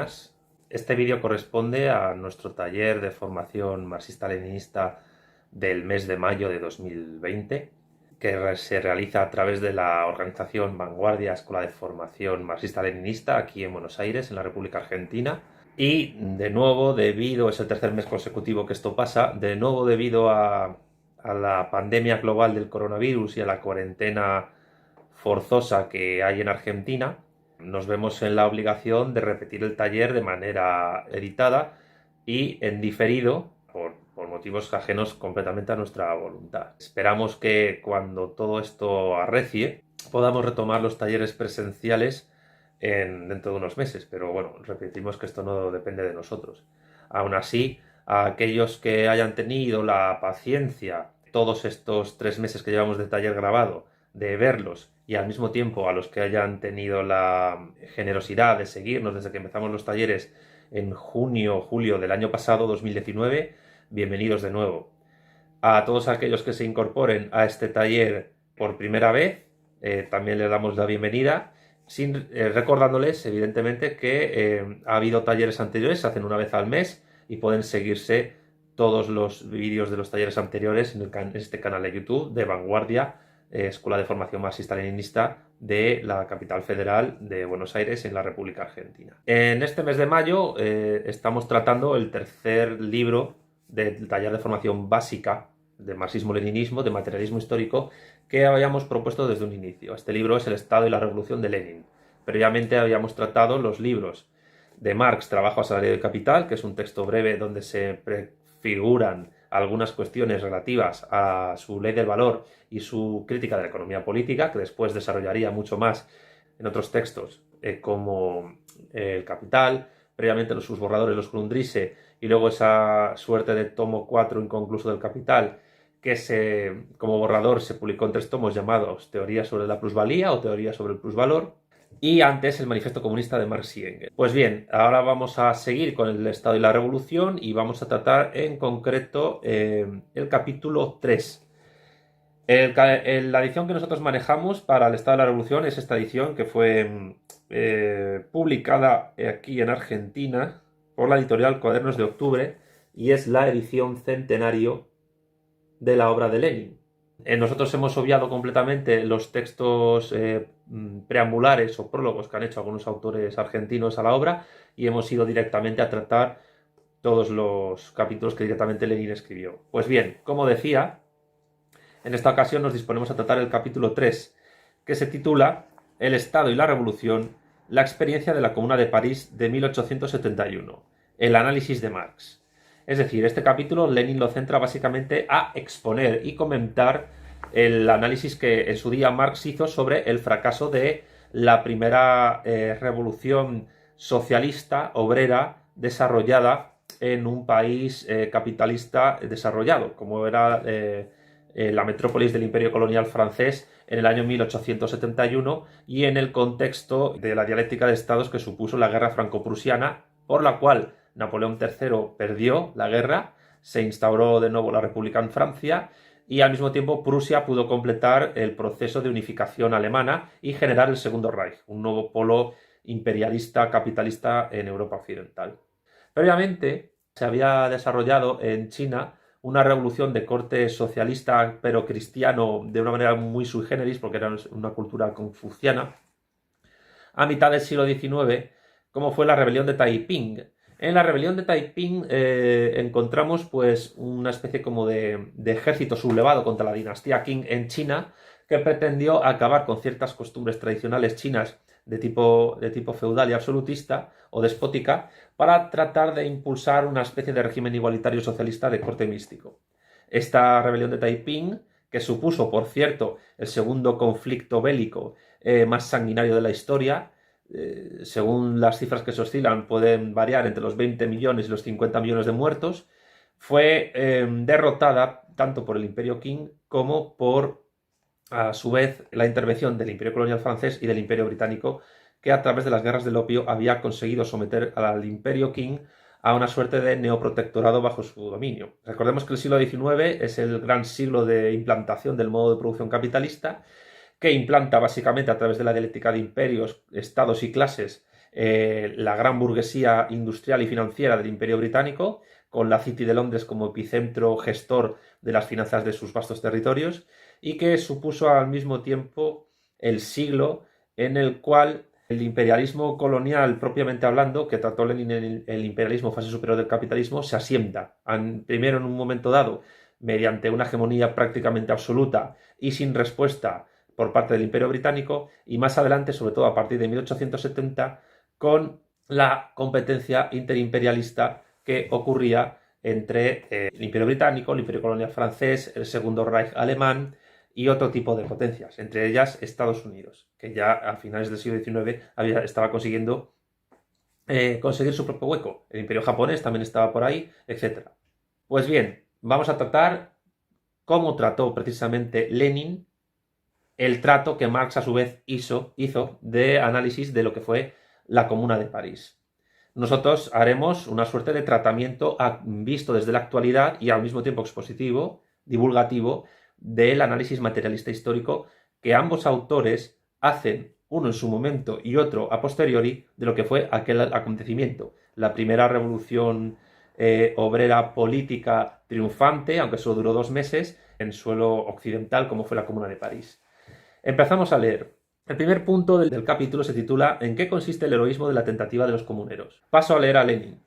buenas. Este vídeo corresponde a nuestro taller de formación marxista-leninista del mes de mayo de 2020, que se realiza a través de la organización Vanguardia Escuela de Formación Marxista-Leninista aquí en Buenos Aires, en la República Argentina. Y de nuevo, es el tercer mes consecutivo que esto pasa, de nuevo debido a la pandemia global del coronavirus y a la cuarentena forzosa que hay en Argentina, nos vemos en la obligación de repetir el taller de manera editada y en diferido por motivos ajenos completamente a nuestra voluntad. Esperamos que cuando todo esto arrecie podamos retomar los talleres presenciales dentro de unos meses, pero bueno, repetimos que esto no depende de nosotros. Aún así, a aquellos que hayan tenido la paciencia todos estos 3 meses que llevamos de taller grabado, de verlos, y al mismo tiempo a los que hayan tenido la generosidad de seguirnos desde que empezamos los talleres en junio o julio del año pasado, 2019, bienvenidos de nuevo. A todos aquellos que se incorporen a este taller por primera vez, también les damos la bienvenida, recordándoles evidentemente que ha habido talleres anteriores, se hacen una vez al mes y pueden seguirse todos los vídeos de los talleres anteriores en este canal de YouTube de Vanguardia, Escuela de Formación Marxista-Leninista de la capital federal de Buenos Aires, en la República Argentina. En este mes de mayo estamos tratando el tercer libro del taller de formación básica de marxismo-leninismo, de materialismo histórico, que habíamos propuesto desde un inicio. Este libro es El Estado y la Revolución de Lenin. Previamente habíamos tratado los libros de Marx, Trabajo, Asalariado y Capital, que es un texto breve donde se prefiguran algunas cuestiones relativas a su ley del valor y su crítica de la economía política, que después desarrollaría mucho más en otros textos, como El Capital, previamente sus borradores, los Grundrisse, y luego esa suerte de tomo 4 inconcluso del Capital, que como borrador se publicó en 3 tomos llamados Teoría sobre la plusvalía o Teoría sobre el plusvalor, y antes el Manifiesto Comunista de Marx y Engels. Pues bien, ahora vamos a seguir con el Estado y la Revolución y vamos a tratar en concreto el capítulo 3. La edición que nosotros manejamos para el Estado de la Revolución es esta edición que fue publicada aquí en Argentina por la editorial Cuadernos de Octubre y es la edición centenario de la obra de Lenin. Nosotros hemos obviado completamente los textos preambulares o prólogos que han hecho algunos autores argentinos a la obra y hemos ido directamente a tratar todos los capítulos que directamente Lenin escribió. Pues bien, como decía, en esta ocasión nos disponemos a tratar el capítulo 3, que se titula El Estado y la Revolución, la experiencia de la Comuna de París de 1871, el análisis de Marx. Es decir, este capítulo Lenin lo centra básicamente a exponer y comentar el análisis que en su día Marx hizo sobre el fracaso de la primera revolución socialista, obrera, desarrollada en un país capitalista desarrollado, como era la metrópolis del Imperio Colonial francés en el año 1871 y en el contexto de la dialéctica de estados que supuso la guerra franco-prusiana, por la cual Napoleón III perdió la guerra, se instauró de nuevo la República en Francia y al mismo tiempo Prusia pudo completar el proceso de unificación alemana y generar el Segundo Reich, un nuevo polo imperialista capitalista en Europa occidental. Previamente se había desarrollado en China una revolución de corte socialista pero cristiano de una manera muy sui generis, porque era una cultura confuciana, a mitad del siglo XIX, como fue la rebelión de Taiping. En la rebelión de Taiping encontramos pues una especie como de ejército sublevado contra la dinastía Qing en China, que pretendió acabar con ciertas costumbres tradicionales chinas de tipo feudal y absolutista o despótica para tratar de impulsar una especie de régimen igualitario socialista de corte místico. Esta rebelión de Taiping, que supuso, por cierto, el segundo conflicto bélico más sanguinario de la historia, según las cifras que se oscilan, pueden variar entre los 20 millones y los 50 millones de muertos, fue derrotada tanto por el Imperio Qing como por, a su vez, la intervención del Imperio Colonial francés y del Imperio Británico, que a través de las guerras del opio había conseguido someter al Imperio Qing a una suerte de neoprotectorado bajo su dominio. Recordemos que el siglo XIX es el gran siglo de implantación del modo de producción capitalista, que implanta básicamente a través de la dialéctica de imperios, estados y clases la gran burguesía industrial y financiera del Imperio Británico, con la City de Londres como epicentro gestor de las finanzas de sus vastos territorios, y que supuso al mismo tiempo el siglo en el cual el imperialismo colonial propiamente hablando, que trató Lenin en el imperialismo, fase superior del capitalismo, se asienta, primero en un momento dado, mediante una hegemonía prácticamente absoluta y sin respuesta por parte del Imperio Británico, y más adelante, sobre todo a partir de 1870, con la competencia interimperialista que ocurría entre el Imperio Británico, el Imperio Colonial francés, el Segundo Reich alemán y otro tipo de potencias, entre ellas Estados Unidos, que ya a finales del siglo XIX estaba consiguiendo conseguir su propio hueco. El Imperio japonés también estaba por ahí, etc. Pues bien, vamos a tratar cómo trató precisamente Lenin el trato que Marx a su vez hizo de análisis de lo que fue la Comuna de París. Nosotros haremos una suerte de tratamiento visto desde la actualidad y al mismo tiempo expositivo, divulgativo, del análisis materialista histórico que ambos autores hacen, uno en su momento y otro a posteriori, de lo que fue aquel acontecimiento. La primera revolución obrera política triunfante, aunque solo duró 2 meses, en suelo occidental como fue la Comuna de París. Empezamos a leer. El primer punto del capítulo se titula ¿En qué consiste el heroísmo de la tentativa de los comuneros? Paso a leer a Lenin.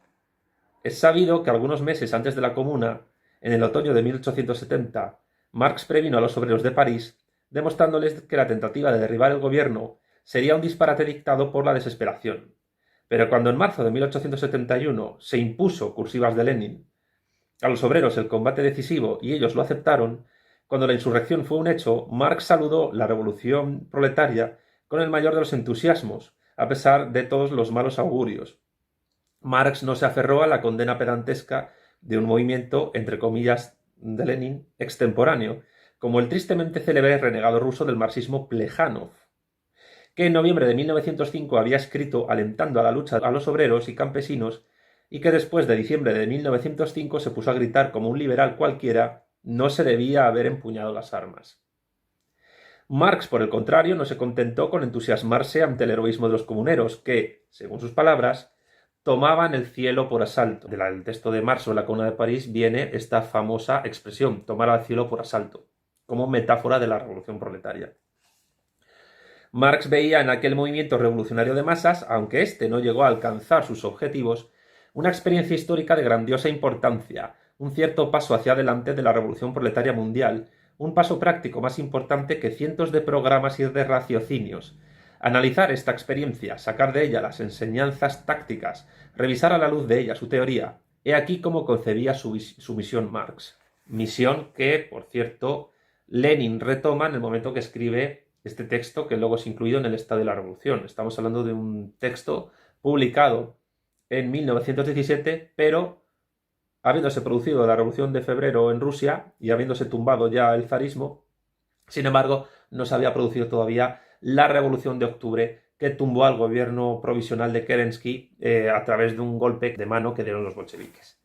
Es sabido que algunos meses antes de la Comuna, en el otoño de 1870, Marx previno a los obreros de París, demostrándoles que la tentativa de derribar el gobierno sería un disparate dictado por la desesperación. Pero cuando en marzo de 1871 se impuso, cursivas de Lenin, a los obreros el combate decisivo y ellos lo aceptaron, cuando la insurrección fue un hecho, Marx saludó la revolución proletaria con el mayor de los entusiasmos, a pesar de todos los malos augurios. Marx no se aferró a la condena pedantesca de un movimiento, entre comillas, de Lenin, extemporáneo, como el tristemente célebre renegado ruso del marxismo Plejánov, que en noviembre de 1905 había escrito alentando a la lucha a los obreros y campesinos y que después de diciembre de 1905 se puso a gritar como un liberal cualquiera no se debía haber empuñado las armas. Marx, por el contrario, no se contentó con entusiasmarse ante el heroísmo de los comuneros, que, según sus palabras, tomaban el cielo por asalto. Del texto de Marx sobre la Comuna de París viene esta famosa expresión, tomar al cielo por asalto, como metáfora de la revolución proletaria. Marx veía en aquel movimiento revolucionario de masas, aunque éste no llegó a alcanzar sus objetivos, una experiencia histórica de grandiosa importancia, un cierto paso hacia adelante de la revolución proletaria mundial, un paso práctico más importante que cientos de programas y de raciocinios. Analizar esta experiencia, sacar de ella las enseñanzas tácticas, revisar a la luz de ella su teoría, he aquí cómo concebía su misión Marx. Misión que, por cierto, Lenin retoma en el momento que escribe este texto que luego es incluido en el Estado de la Revolución. Estamos hablando de un texto publicado en 1917, pero habiéndose producido la Revolución de Febrero en Rusia y habiéndose tumbado ya el zarismo, sin embargo, no se había producido todavía la Revolución de Octubre que tumbó al gobierno provisional de Kerensky a través de un golpe de mano que dieron los bolcheviques.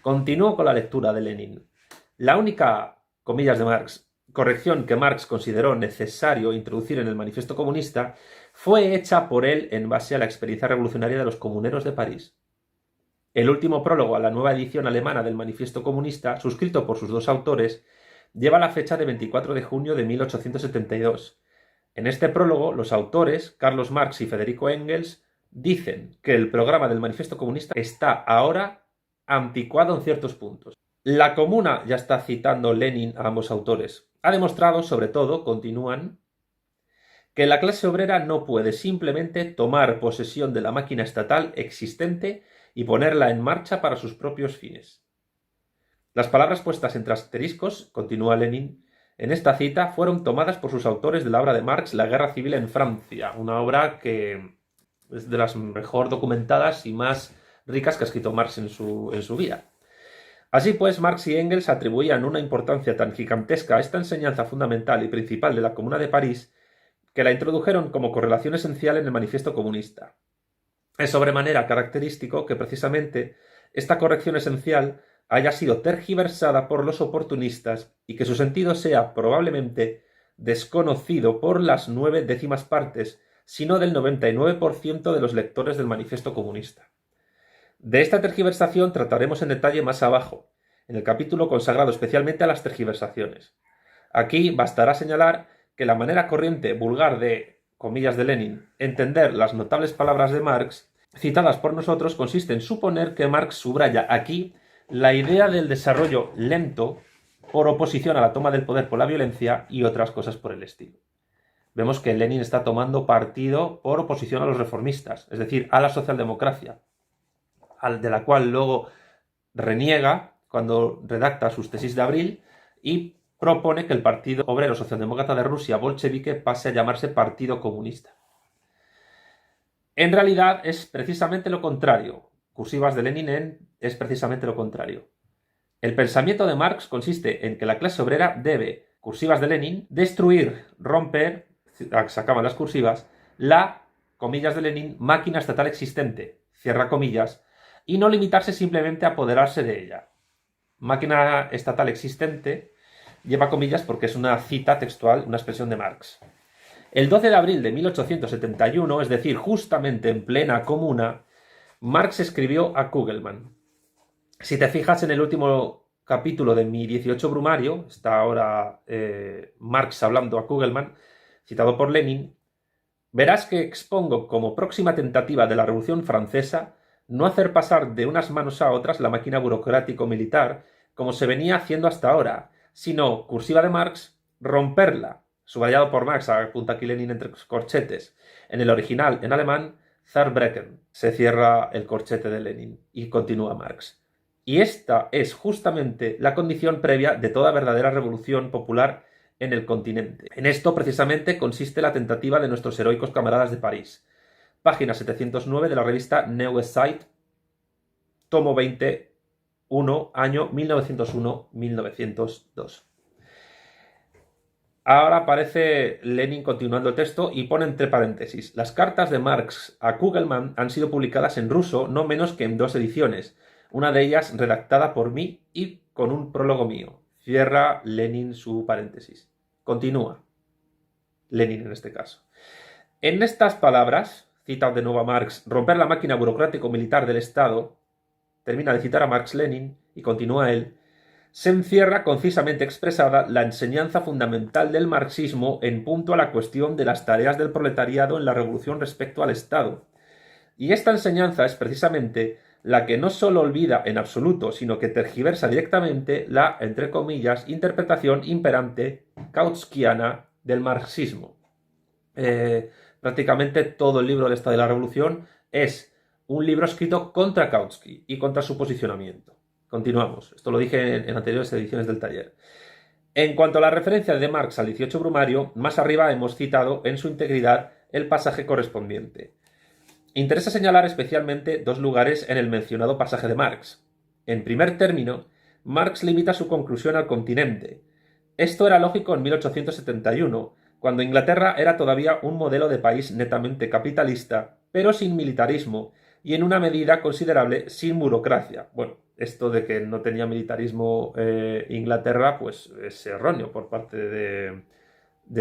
Continúo con la lectura de Lenin. La única, comillas de Marx, corrección que Marx consideró necesario introducir en el Manifiesto Comunista fue hecha por él en base a la experiencia revolucionaria de los comuneros de París. El último prólogo a la nueva edición alemana del Manifiesto Comunista, suscrito por sus dos autores, lleva la fecha de 24 de junio de 1872. En este prólogo, los autores, Carlos Marx y Federico Engels, dicen que el programa del Manifiesto Comunista está ahora anticuado en ciertos puntos. La Comuna, ya está citando Lenin a ambos autores, ha demostrado, sobre todo, continúan, que la clase obrera no puede simplemente tomar posesión de la máquina estatal existente y ponerla en marcha para sus propios fines. Las palabras puestas entre asteriscos, continúa Lenin, en esta cita fueron tomadas por sus autores de la obra de Marx, La Guerra Civil en Francia, una obra que es de las mejor documentadas y más ricas que ha escrito Marx en su vida. Así pues, Marx y Engels atribuían una importancia tan gigantesca a esta enseñanza fundamental y principal de la Comuna de París que la introdujeron como correlación esencial en el Manifiesto Comunista. Es sobremanera característico que precisamente esta corrección esencial haya sido tergiversada por los oportunistas y que su sentido sea probablemente desconocido por las 9 décimas partes sino del 99% de los lectores del Manifiesto Comunista. De esta tergiversación trataremos en detalle más abajo, en el capítulo consagrado especialmente a las tergiversaciones. Aquí bastará señalar que la manera corriente vulgar de, comillas de Lenin, entender las notables palabras de Marx, citadas por nosotros, consiste en suponer que Marx subraya aquí la idea del desarrollo lento por oposición a la toma del poder por la violencia y otras cosas por el estilo. Vemos que Lenin está tomando partido por oposición a los reformistas, es decir, a la socialdemocracia, de la cual luego reniega cuando redacta sus tesis de abril y propone que el Partido Obrero Socialdemócrata de Rusia bolchevique pase a llamarse Partido Comunista. En realidad es precisamente lo contrario. Cursivas de Lenin es precisamente lo contrario. El pensamiento de Marx consiste en que la clase obrera debe, cursivas de Lenin, destruir, romper, sacaban las cursivas, la, comillas de Lenin, máquina estatal existente, cierra comillas, y no limitarse simplemente a apoderarse de ella. Máquina estatal existente lleva comillas porque es una cita textual, una expresión de Marx. El 12 de abril de 1871, es decir, justamente en plena Comuna, Marx escribió a Kugelmann. Si te fijas en el último capítulo de mi 18 Brumario, está ahora Marx hablando a Kugelmann, citado por Lenin, verás que expongo como próxima tentativa de la Revolución Francesa no hacer pasar de unas manos a otras la máquina burocrático-militar como se venía haciendo hasta ahora, sino, cursiva de Marx, romperla, subrayado por Marx, apunta aquí Lenin entre corchetes. En el original, en alemán, Zerbrechen, se cierra el corchete de Lenin y continúa Marx. Y esta es justamente la condición previa de toda verdadera revolución popular en el continente. En esto, precisamente, consiste la tentativa de nuestros heroicos camaradas de París. Página 709 de la revista Neue Zeit, tomo 21, año 1901-1902. Ahora aparece Lenin continuando el texto y pone entre paréntesis: las cartas de Marx a Kugelmann han sido publicadas en ruso no menos que en 2 ediciones, una de ellas redactada por mí y con un prólogo mío. Cierra Lenin su paréntesis. Continúa. Lenin en este caso. En estas palabras, cita de nuevo a Marx, romper la máquina burocrático-militar del Estado, termina de citar a Marx Lenin y continúa él, se encierra concisamente expresada la enseñanza fundamental del marxismo en punto a la cuestión de las tareas del proletariado en la revolución respecto al Estado. Y esta enseñanza es precisamente la que no solo olvida en absoluto, sino que tergiversa directamente la, entre comillas, interpretación imperante kautskiana del marxismo. Prácticamente todo el libro del Estado de la Revolución es un libro escrito contra Kautsky y contra su posicionamiento. Continuamos. Esto lo dije en anteriores ediciones del taller. En cuanto a la referencia de Marx al 18 Brumario, más arriba hemos citado en su integridad el pasaje correspondiente. Interesa señalar especialmente 2 lugares en el mencionado pasaje de Marx. En primer término, Marx limita su conclusión al continente. Esto era lógico en 1871, cuando Inglaterra era todavía un modelo de país netamente capitalista, pero sin militarismo, y en una medida considerable sin burocracia. Bueno, esto de que no tenía militarismo Inglaterra, pues es erróneo por parte de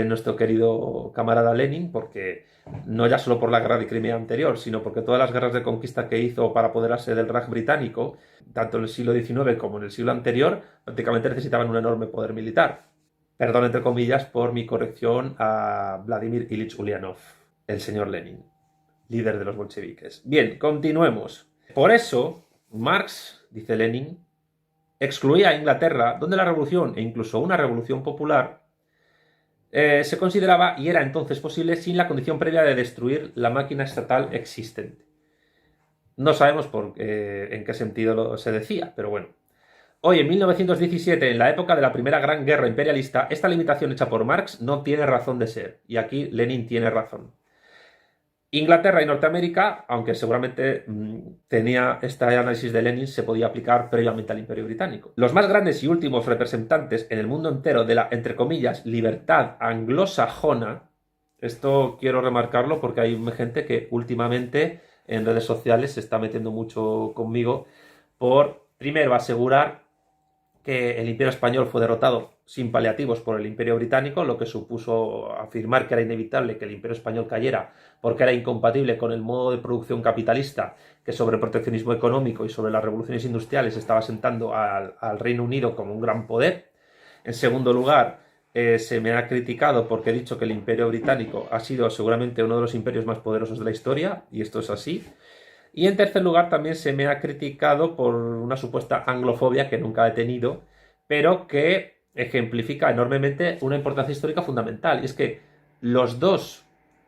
nuestro querido camarada Lenin, porque no ya solo por la guerra de Crimea anterior, sino porque todas las guerras de conquista que hizo para apoderarse del Reich británico, tanto en el siglo XIX como en el siglo anterior, prácticamente necesitaban un enorme poder militar. Perdón, entre comillas, por mi corrección a Vladimir Ilich Ulyanov, el señor Lenin, líder de los bolcheviques. Bien, continuemos. Por eso, Marx, dice Lenin, excluía a Inglaterra, donde la revolución, e incluso una revolución popular, se consideraba y era entonces posible sin la condición previa de destruir la máquina estatal existente. No sabemos en qué sentido se decía, pero bueno. Hoy, en 1917, en la época de la primera gran guerra imperialista, esta limitación hecha por Marx no tiene razón de ser, y aquí Lenin tiene razón. Inglaterra y Norteamérica, aunque seguramente tenía este análisis de Lenin, se podía aplicar previamente al Imperio Británico. Los más grandes y últimos representantes en el mundo entero de la, entre comillas, libertad anglosajona, esto quiero remarcarlo porque hay gente que últimamente en redes sociales se está metiendo mucho conmigo por, primero, asegurar que el Imperio Español fue derrotado sin paliativos por el Imperio Británico, lo que supuso afirmar que era inevitable que el Imperio Español cayera porque era incompatible con el modo de producción capitalista que sobre el proteccionismo económico y sobre las revoluciones industriales estaba sentando al Reino Unido como un gran poder. En segundo lugar, se me ha criticado porque he dicho que el Imperio Británico ha sido seguramente uno de los imperios más poderosos de la historia, y esto es así. Y en tercer lugar, también se me ha criticado por una supuesta anglofobia que nunca he tenido, pero que ejemplifica enormemente una importancia histórica fundamental. Y es que los dos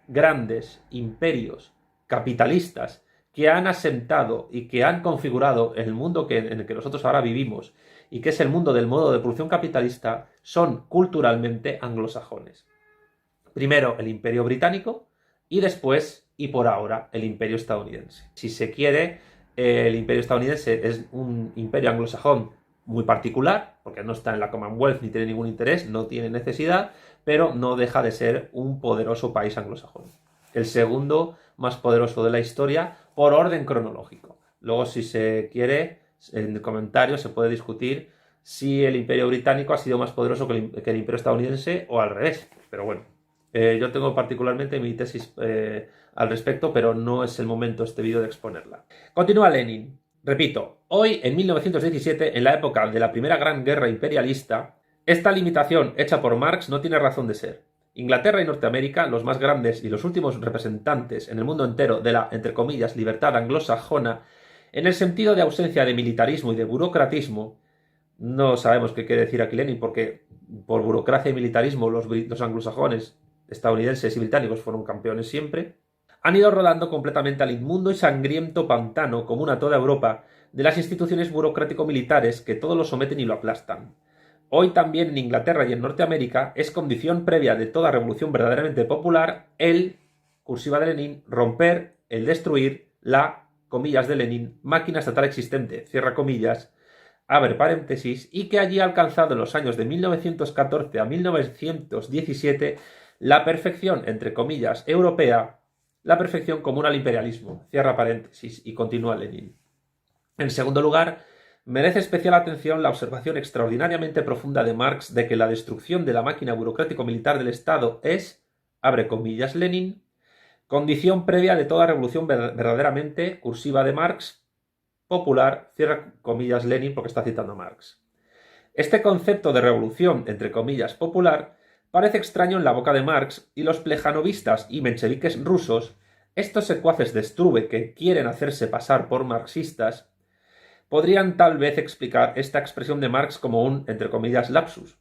grandes imperios capitalistas que han asentado y que han configurado el mundo en el que nosotros ahora vivimos, y que es el mundo del modo de producción capitalista, son culturalmente anglosajones. Primero el Imperio Británico y después, y por ahora, el Imperio Estadounidense. Si se quiere, el Imperio Estadounidense es un imperio anglosajón muy particular, porque no está en la Commonwealth ni tiene ningún interés, no tiene necesidad, pero no deja de ser un poderoso país anglosajón. El segundo más poderoso de la historia por orden cronológico. Luego, si se quiere, en comentarios se puede discutir si el Imperio Británico ha sido más poderoso que el Imperio Estadounidense o al revés. Pero bueno, yo tengo particularmente mi tesis al respecto, pero no es el momento este vídeo de exponerla. Continúa Lenin. Repito, hoy en 1917, en la época de la primera gran guerra imperialista, esta limitación hecha por Marx no tiene razón de ser. Inglaterra y Norteamérica, los más grandes y los últimos representantes en el mundo entero de la, entre comillas, libertad anglosajona, en el sentido de ausencia de militarismo y de burocratismo, no sabemos qué quiere decir aquí Lenin, porque por burocracia y militarismo los anglosajones, estadounidenses y británicos fueron campeones siempre, han ido rodando completamente al inmundo y sangriento pantano común a toda Europa de las instituciones burocrático-militares que todo lo someten y lo aplastan. Hoy también en Inglaterra y en Norteamérica es condición previa de toda revolución verdaderamente popular el, cursiva de Lenin, romper, el destruir la, comillas de Lenin, máquina estatal existente, cierra comillas, abre paréntesis, y que allí ha alcanzado en los años de 1914 a 1917 la perfección, entre comillas, europea, la perfección común al imperialismo, cierra paréntesis, y continúa Lenin. En segundo lugar, merece especial atención la observación extraordinariamente profunda de Marx de que la destrucción de la máquina burocrático-militar del Estado es, abre comillas Lenin, condición previa de toda revolución verdaderamente, cursiva de Marx, popular, cierra comillas Lenin porque está citando a Marx. Este concepto de revolución, entre comillas, popular, parece extraño en la boca de Marx y los plejanovistas y mencheviques rusos, estos secuaces de Struve que quieren hacerse pasar por marxistas, podrían tal vez explicar esta expresión de Marx como un, entre comillas, lapsus.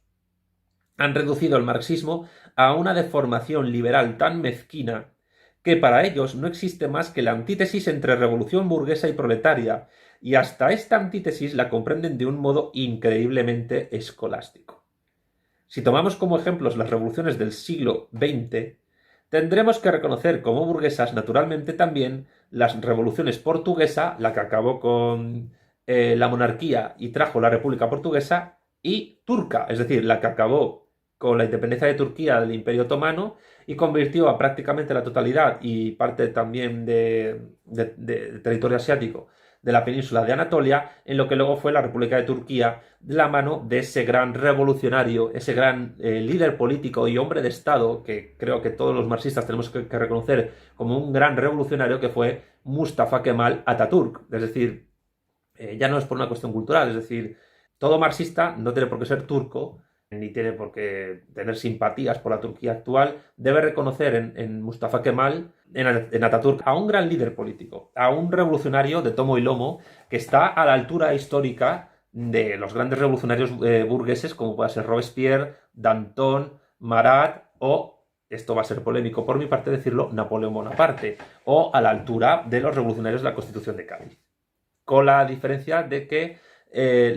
Han reducido el marxismo a una deformación liberal tan mezquina que para ellos no existe más que la antítesis entre revolución burguesa y proletaria, y hasta esta antítesis la comprenden de un modo increíblemente escolástico. Si tomamos como ejemplos las revoluciones del siglo XX, tendremos que reconocer como burguesas naturalmente también las revoluciones portuguesa, la que acabó con la monarquía y trajo la República Portuguesa, y turca, es decir, la que acabó con la independencia de Turquía del Imperio Otomano y convirtió a prácticamente la totalidad y parte también de territorio asiático de la península de Anatolia en lo que luego fue la República de Turquía, de la mano de ese gran revolucionario, ese gran líder político y hombre de Estado que creo que todos los marxistas tenemos que reconocer como un gran revolucionario, que fue Mustafa Kemal Atatürk. Es decir, ya no es por una cuestión cultural, es decir, todo marxista no tiene por qué ser turco, ni tiene por qué tener simpatías por la Turquía actual, debe reconocer en Mustafa Kemal, en Atatürk, a un gran líder político, a un revolucionario de tomo y lomo que está a la altura histórica de los grandes revolucionarios burgueses como pueda ser Robespierre, Danton, Marat o, esto va a ser polémico por mi parte decirlo, Napoleón Bonaparte, o a la altura de los revolucionarios de la Constitución de Cádiz. Con la diferencia de que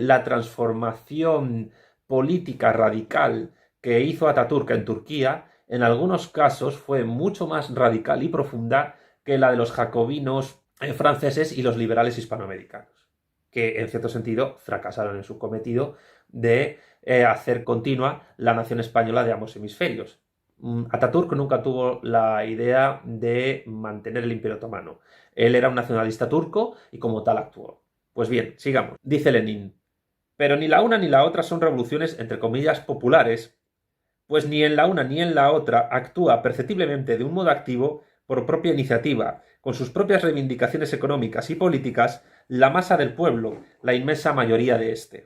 la transformación política radical que hizo Atatürk en Turquía, en algunos casos fue mucho más radical y profunda que la de los jacobinos franceses y los liberales hispanoamericanos, que en cierto sentido fracasaron en su cometido de hacer continua la nación española de ambos hemisferios. Atatürk nunca tuvo la idea de mantener el Imperio Otomano. Él era un nacionalista turco y como tal actuó. Pues bien, sigamos. Dice Lenin: Pero ni la una ni la otra son revoluciones, entre comillas, populares, pues ni en la una ni en la otra actúa perceptiblemente de un modo activo por propia iniciativa, con sus propias reivindicaciones económicas y políticas, la masa del pueblo, la inmensa mayoría de éste.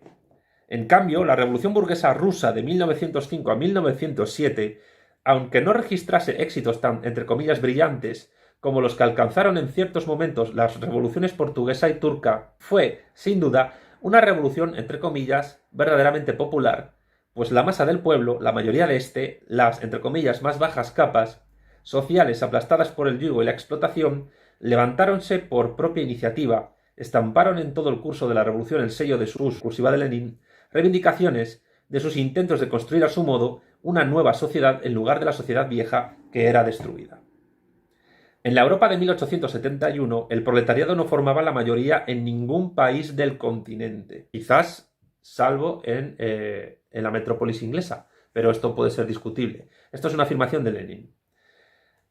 En cambio, la revolución burguesa rusa de 1905 a 1907, aunque no registrase éxitos tan, entre comillas, brillantes como los que alcanzaron en ciertos momentos las revoluciones portuguesa y turca, fue, sin duda, una revolución, entre comillas, verdaderamente popular, pues la masa del pueblo, la mayoría de éste, las, entre comillas, más bajas capas sociales aplastadas por el yugo y la explotación, levantáronse por propia iniciativa, estamparon en todo el curso de la revolución el sello de su cursiva de Lenin, reivindicaciones de sus intentos de construir a su modo una nueva sociedad en lugar de la sociedad vieja que era destruida. En la Europa de 1871, el proletariado no formaba la mayoría en ningún país del continente, quizás salvo en la metrópolis inglesa, pero esto puede ser discutible. Esto es una afirmación de Lenin.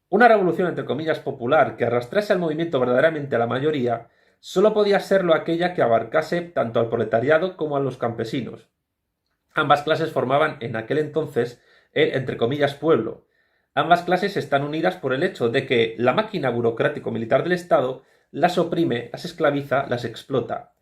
Una revolución, entre comillas, popular que arrastrase al movimiento verdaderamente a la mayoría, solo podía serlo aquella que abarcase tanto al proletariado como a los campesinos. Ambas clases formaban en aquel entonces el, entre comillas, pueblo. Ambas clases están unidas por el hecho de que la máquina burocrático-militar del Estado las oprime, las esclaviza, las explota.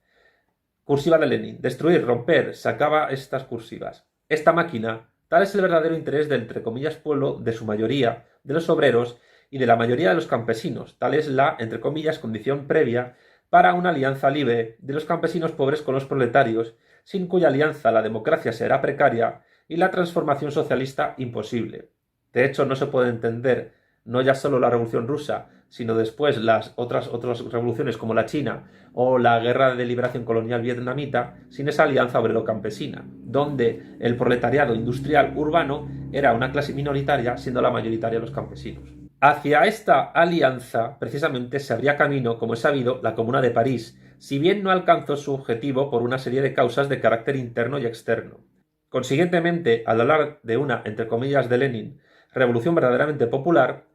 Cursiva de Lenin. Destruir, romper, sacaba estas cursivas. Esta máquina, tal es el verdadero interés del, entre comillas, pueblo, de su mayoría, de los obreros y de la mayoría de los campesinos. Tal es la, entre comillas, condición previa para una alianza libre de los campesinos pobres con los proletarios, sin cuya alianza la democracia será precaria y la transformación socialista imposible. De hecho, no se puede entender no ya solo la Revolución Rusa, sino después las otras revoluciones como la China o la Guerra de Liberación Colonial Vietnamita, sin esa alianza obrero-campesina, donde el proletariado industrial urbano era una clase minoritaria, siendo la mayoritaria los campesinos. Hacia esta alianza, precisamente, se abría camino, como es sabido, la Comuna de París, si bien no alcanzó su objetivo por una serie de causas de carácter interno y externo. Consiguientemente, al hablar de una, entre comillas, de Lenin, revolución verdaderamente popular,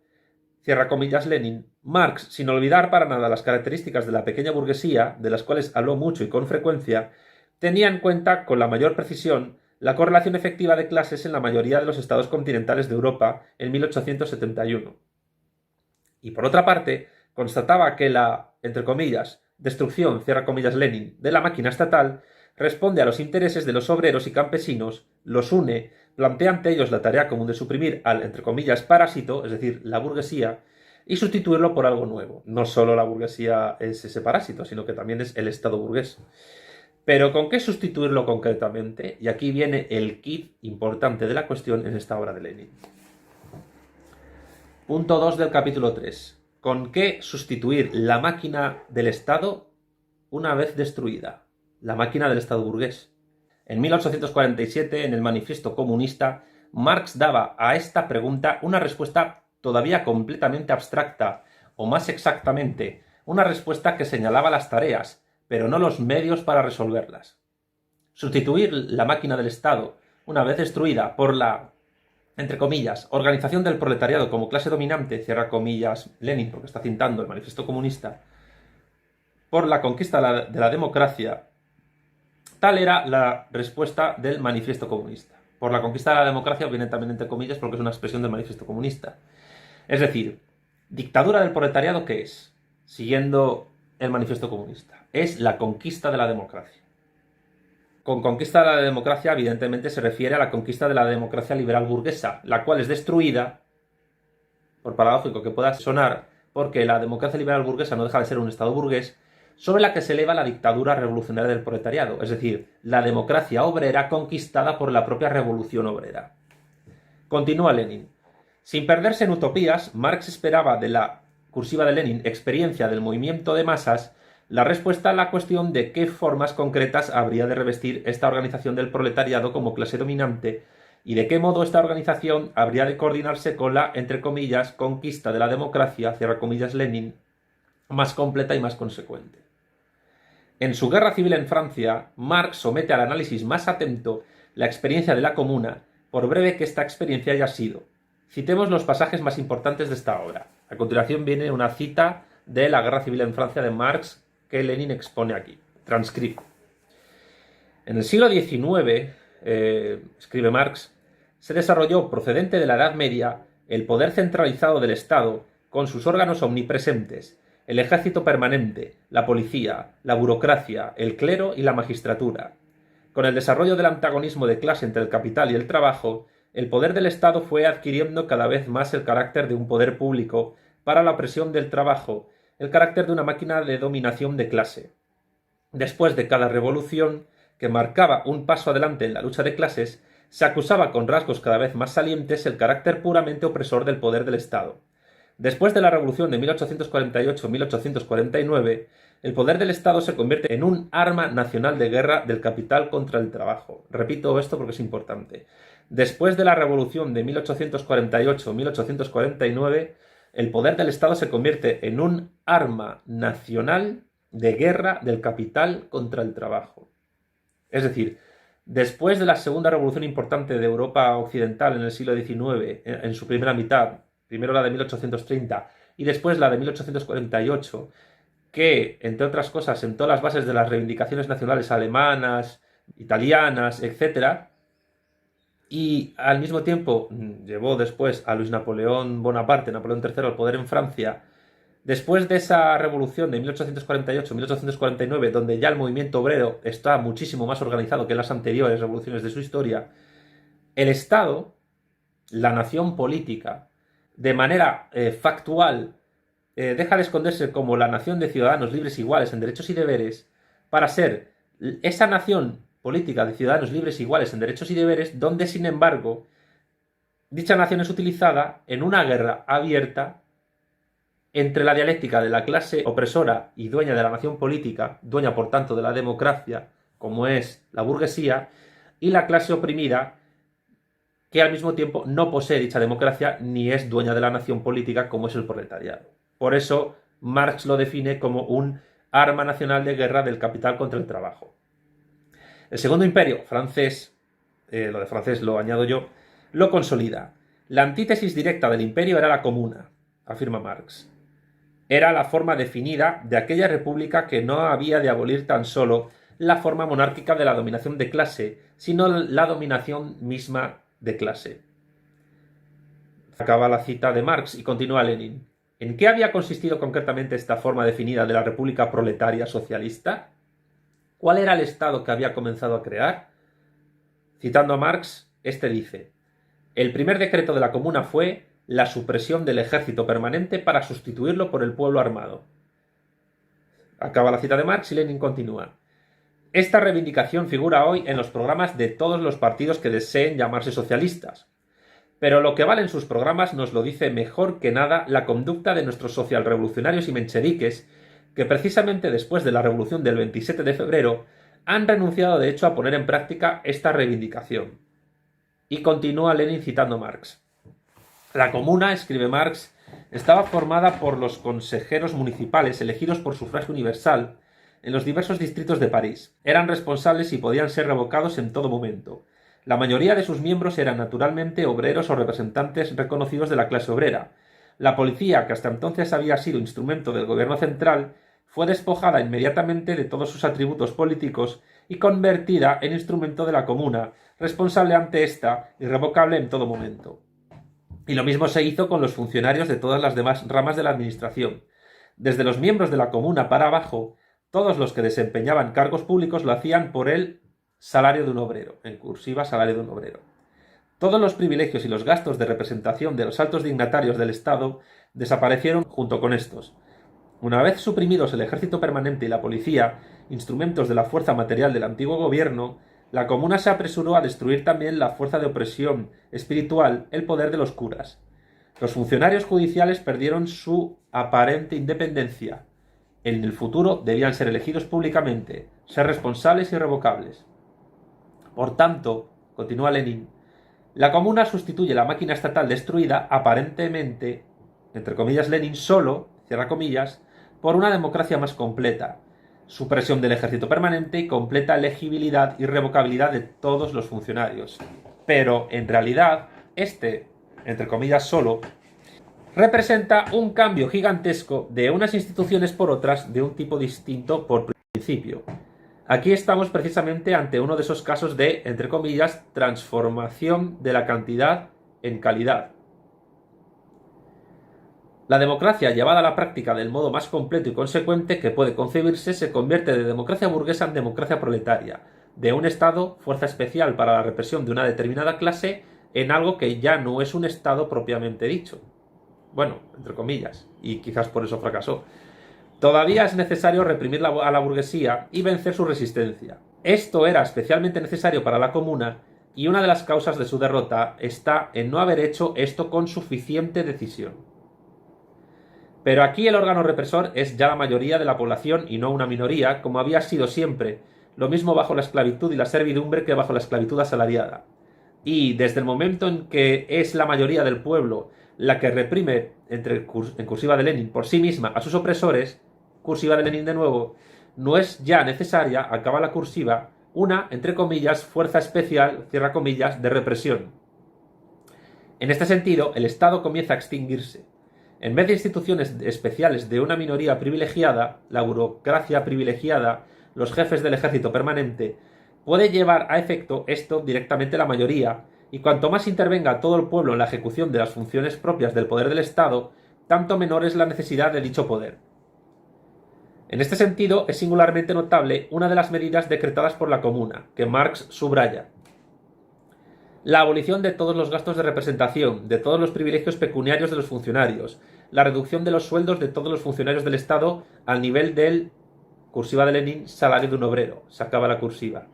cierra comillas Lenin, Marx, sin olvidar para nada las características de la pequeña burguesía, de las cuales habló mucho y con frecuencia, tenía en cuenta con la mayor precisión la correlación efectiva de clases en la mayoría de los estados continentales de Europa en 1871. Y por otra parte, constataba que la, entre comillas, destrucción, cierra comillas Lenin, de la máquina estatal responde a los intereses de los obreros y campesinos, los une, plantea ante ellos la tarea común de suprimir al, entre comillas, parásito, es decir, la burguesía, y sustituirlo por algo nuevo. No solo la burguesía es ese parásito, sino que también es el Estado burgués. Pero ¿con qué sustituirlo concretamente? Y aquí viene el kit importante de la cuestión en esta obra de Lenin. Punto 2 del capítulo 3. ¿Con qué sustituir la máquina del Estado una vez destruida? La máquina del Estado burgués. En 1847, en el Manifiesto Comunista, Marx daba a esta pregunta una respuesta todavía completamente abstracta, o más exactamente, una respuesta que señalaba las tareas, pero no los medios para resolverlas. Sustituir la máquina del Estado, una vez destruida, por la, entre comillas, organización del proletariado como clase dominante, cierra comillas Lenin, porque está citando el Manifiesto Comunista, por la conquista de la democracia. Tal era la respuesta del Manifiesto Comunista. Por la conquista de la democracia viene también entre comillas porque es una expresión del Manifiesto Comunista. Es decir, dictadura del proletariado, ¿qué es? Siguiendo el Manifiesto Comunista. Es la conquista de la democracia. Con conquista de la democracia, evidentemente, se refiere a la conquista de la democracia liberal burguesa, la cual es destruida, por paradójico que pueda sonar, porque la democracia liberal burguesa no deja de ser un Estado burgués, sobre la que se eleva la dictadura revolucionaria del proletariado, es decir, la democracia obrera conquistada por la propia revolución obrera. Continúa Lenin. Sin perderse en utopías, Marx esperaba de la cursiva de Lenin, experiencia del movimiento de masas, la respuesta a la cuestión de qué formas concretas habría de revestir esta organización del proletariado como clase dominante y de qué modo esta organización habría de coordinarse con la, entre comillas, conquista de la democracia, cierra comillas Lenin, más completa y más consecuente. En su Guerra Civil en Francia, Marx somete al análisis más atento la experiencia de la Comuna, por breve que esta experiencia haya sido. Citemos los pasajes más importantes de esta obra. A continuación viene una cita de la Guerra Civil en Francia de Marx que Lenin expone aquí. Transcribo. En el siglo XIX, escribe Marx, se desarrolló, procedente de la Edad Media, el poder centralizado del Estado, con sus órganos omnipresentes, el ejército permanente, la policía, la burocracia, el clero y la magistratura. Con el desarrollo del antagonismo de clase entre el capital y el trabajo, el poder del Estado fue adquiriendo cada vez más el carácter de un poder público para la opresión del trabajo, el carácter de una máquina de dominación de clase. Después de cada revolución, que marcaba un paso adelante en la lucha de clases, se acusaba con rasgos cada vez más salientes el carácter puramente opresor del poder del Estado. Después de la Revolución de 1848-1849, el poder del Estado se convierte en un arma nacional de guerra del capital contra el trabajo. Repito esto porque es importante. Después de la Revolución de 1848-1849, el poder del Estado se convierte en un arma nacional de guerra del capital contra el trabajo. Es decir, después de la segunda revolución importante de Europa occidental en el siglo XIX, en su primera mitad, primero la de 1830 y después la de 1848, que, entre otras cosas, sentó las bases de las reivindicaciones nacionales alemanas, italianas, etc., y al mismo tiempo llevó después a Luis Napoleón Bonaparte, Napoleón III, al poder en Francia. Después de esa revolución de 1848-1849, donde ya el movimiento obrero está muchísimo más organizado que las anteriores revoluciones de su historia, el Estado, la nación política, de manera factual, deja de esconderse como la nación de ciudadanos libres e iguales en derechos y deberes para ser esa nación política de ciudadanos libres e iguales en derechos y deberes, donde, sin embargo, dicha nación es utilizada en una guerra abierta entre la dialéctica de la clase opresora y dueña de la nación política, dueña por tanto de la democracia, como es la burguesía, y la clase oprimida, que al mismo tiempo no posee dicha democracia ni es dueña de la nación política, como es el proletariado. Por eso Marx lo define como un arma nacional de guerra del capital contra el trabajo. El Segundo Imperio francés, lo de francés lo añado yo, lo consolida. La antítesis directa del imperio era la comuna, afirma Marx. Era la forma definida de aquella república que no había de abolir tan solo la forma monárquica de la dominación de clase, sino la dominación misma de clase. Acaba la cita de Marx y continúa Lenin. ¿En qué había consistido concretamente esta forma definida de la república proletaria socialista? ¿Cuál era el Estado que había comenzado a crear? Citando a Marx, este dice: el primer decreto de la comuna fue la supresión del ejército permanente para sustituirlo por el pueblo armado. Acaba la cita de Marx y Lenin continúa. Esta reivindicación figura hoy en los programas de todos los partidos que deseen llamarse socialistas. Pero lo que valen sus programas nos lo dice mejor que nada la conducta de nuestros socialrevolucionarios y mencheviques, que precisamente después de la revolución del 27 de febrero han renunciado de hecho a poner en práctica esta reivindicación. Y continúa Lenin citando a Marx. La comuna, escribe Marx, estaba formada por los consejeros municipales elegidos por sufragio universal en los diversos distritos de París. Eran responsables y podían ser revocados en todo momento. La mayoría de sus miembros eran naturalmente obreros o representantes reconocidos de la clase obrera. La policía, que hasta entonces había sido instrumento del gobierno central, fue despojada inmediatamente de todos sus atributos políticos y convertida en instrumento de la comuna, responsable ante ésta, irrevocable en todo momento. Y lo mismo se hizo con los funcionarios de todas las demás ramas de la administración. Desde los miembros de la comuna para abajo, todos los que desempeñaban cargos públicos lo hacían por el salario de un obrero, en cursiva salario de un obrero. Todos los privilegios y los gastos de representación de los altos dignatarios del Estado desaparecieron junto con estos. Una vez suprimidos el ejército permanente y la policía, instrumentos de la fuerza material del antiguo gobierno, la comuna se apresuró a destruir también la fuerza de opresión espiritual, el poder de los curas. Los funcionarios judiciales perdieron su aparente independencia. En el futuro debían ser elegidos públicamente, ser responsables y irrevocables. Por tanto, continúa Lenin, la comuna sustituye la máquina estatal destruida aparentemente, entre comillas Lenin, solo, cierra comillas, por una democracia más completa, supresión del ejército permanente y completa elegibilidad y revocabilidad de todos los funcionarios. Pero, en realidad, entre comillas solo, representa un cambio gigantesco de unas instituciones por otras de un tipo distinto por principio. Aquí estamos precisamente ante uno de esos casos de, entre comillas, transformación de la cantidad en calidad. La democracia llevada a la práctica del modo más completo y consecuente que puede concebirse se convierte de democracia burguesa en democracia proletaria, de un Estado, fuerza especial para la represión de una determinada clase, en algo que ya no es un Estado propiamente dicho. Bueno, entre comillas, y quizás por eso fracasó. Todavía es necesario reprimir a la burguesía y vencer su resistencia. Esto era especialmente necesario para la Comuna, y una de las causas de su derrota está en no haber hecho esto con suficiente decisión. Pero aquí el órgano represor es ya la mayoría de la población y no una minoría, como había sido siempre, lo mismo bajo la esclavitud y la servidumbre que bajo la esclavitud asalariada. Y desde el momento en que es la mayoría del pueblo la que reprime, en cursiva de Lenin, por sí misma a sus opresores, cursiva de Lenin de nuevo, no es ya necesaria, acaba la cursiva, una, entre comillas, fuerza especial, cierra comillas, de represión. En este sentido, el Estado comienza a extinguirse. En vez de instituciones especiales de una minoría privilegiada, la burocracia privilegiada, los jefes del ejército permanente, puede llevar a efecto esto directamente la mayoría, y cuanto más intervenga todo el pueblo en la ejecución de las funciones propias del poder del Estado, tanto menor es la necesidad de dicho poder. En este sentido, es singularmente notable una de las medidas decretadas por la Comuna, que Marx subraya: la abolición de todos los gastos de representación, de todos los privilegios pecuniarios de los funcionarios, la reducción de los sueldos de todos los funcionarios del Estado al nivel del, cursiva de Lenin, salario de un obrero. Se acaba la cursiva.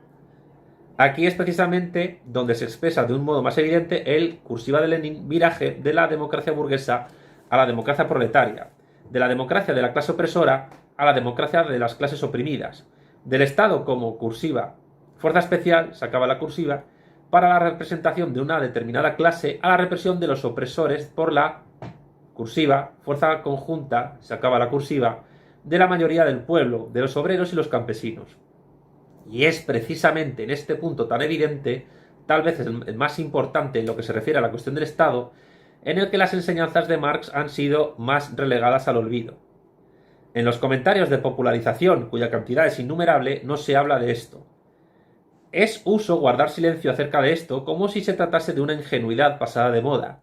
Aquí es precisamente donde se expresa de un modo más evidente el, cursiva de Lenin, viraje de la democracia burguesa a la democracia proletaria, de la democracia de la clase opresora a la democracia de las clases oprimidas, del Estado como, cursiva, fuerza especial, se acaba la cursiva, para la representación de una determinada clase a la represión de los opresores por la, cursiva, fuerza conjunta, se acaba la cursiva, de la mayoría del pueblo, de los obreros y los campesinos. Y es precisamente en este punto tan evidente, tal vez el más importante en lo que se refiere a la cuestión del Estado, en el que las enseñanzas de Marx han sido más relegadas al olvido. En los comentarios de popularización, cuya cantidad es innumerable, no se habla de esto. Es uso guardar silencio acerca de esto como si se tratase de una ingenuidad pasada de moda.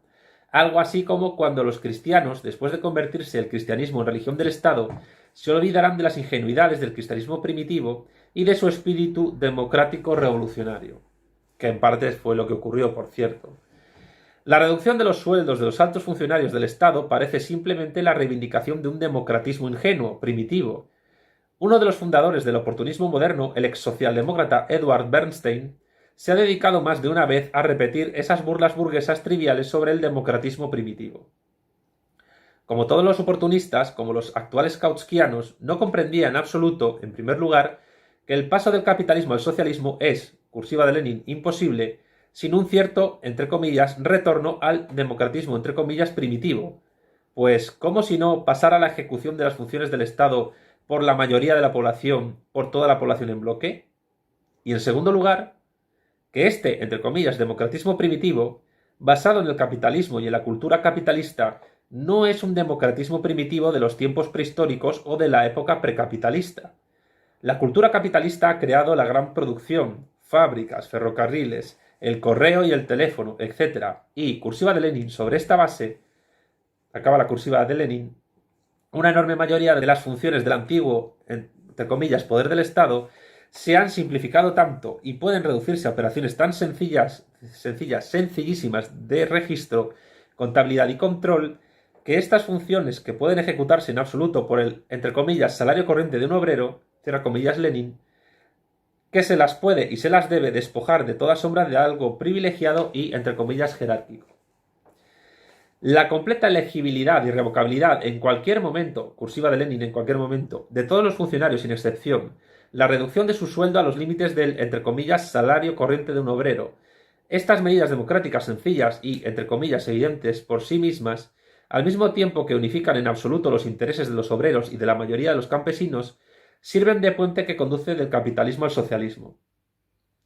Algo así como cuando los cristianos, después de convertirse el cristianismo en religión del Estado, se olvidarán de las ingenuidades del cristianismo primitivo y de su espíritu democrático revolucionario. Que en parte fue lo que ocurrió, por cierto. La reducción de los sueldos de los altos funcionarios del Estado parece simplemente la reivindicación de un democratismo ingenuo, primitivo. Uno de los fundadores del oportunismo moderno, el ex socialdemócrata Edward Bernstein, se ha dedicado más de una vez a repetir esas burlas burguesas triviales sobre el democratismo primitivo. Como todos los oportunistas, como los actuales kautskianos, no comprendía en absoluto, en primer lugar, que el paso del capitalismo al socialismo es, cursiva de Lenin, imposible, sin un cierto, entre comillas, retorno al democratismo, entre comillas, primitivo. Pues, ¿cómo si no pasar a la ejecución de las funciones del Estado por la mayoría de la población, por toda la población en bloque? Y en segundo lugar, que este, entre comillas, democratismo primitivo, basado en el capitalismo y en la cultura capitalista, no es un democratismo primitivo de los tiempos prehistóricos o de la época precapitalista. La cultura capitalista ha creado la gran producción, fábricas, ferrocarriles, el correo y el teléfono, etc. Y, cursiva de Lenin, sobre esta base, acaba la cursiva de Lenin, una enorme mayoría de las funciones del antiguo, entre comillas, poder del Estado, se han simplificado tanto y pueden reducirse a operaciones tan sencillísimas de registro, contabilidad y control, que estas funciones, que pueden ejecutarse en absoluto por el, entre comillas, salario corriente de un obrero, cierra comillas Lenin, que se las puede y se las debe despojar de toda sombra de algo privilegiado y, entre comillas, jerárquico. La completa elegibilidad y revocabilidad en cualquier momento, cursiva de Lenin en cualquier momento, de todos los funcionarios sin excepción, la reducción de su sueldo a los límites del, entre comillas, salario corriente de un obrero. Estas medidas democráticas sencillas y, entre comillas, evidentes por sí mismas, al mismo tiempo que unifican en absoluto los intereses de los obreros y de la mayoría de los campesinos, sirven de puente que conduce del capitalismo al socialismo.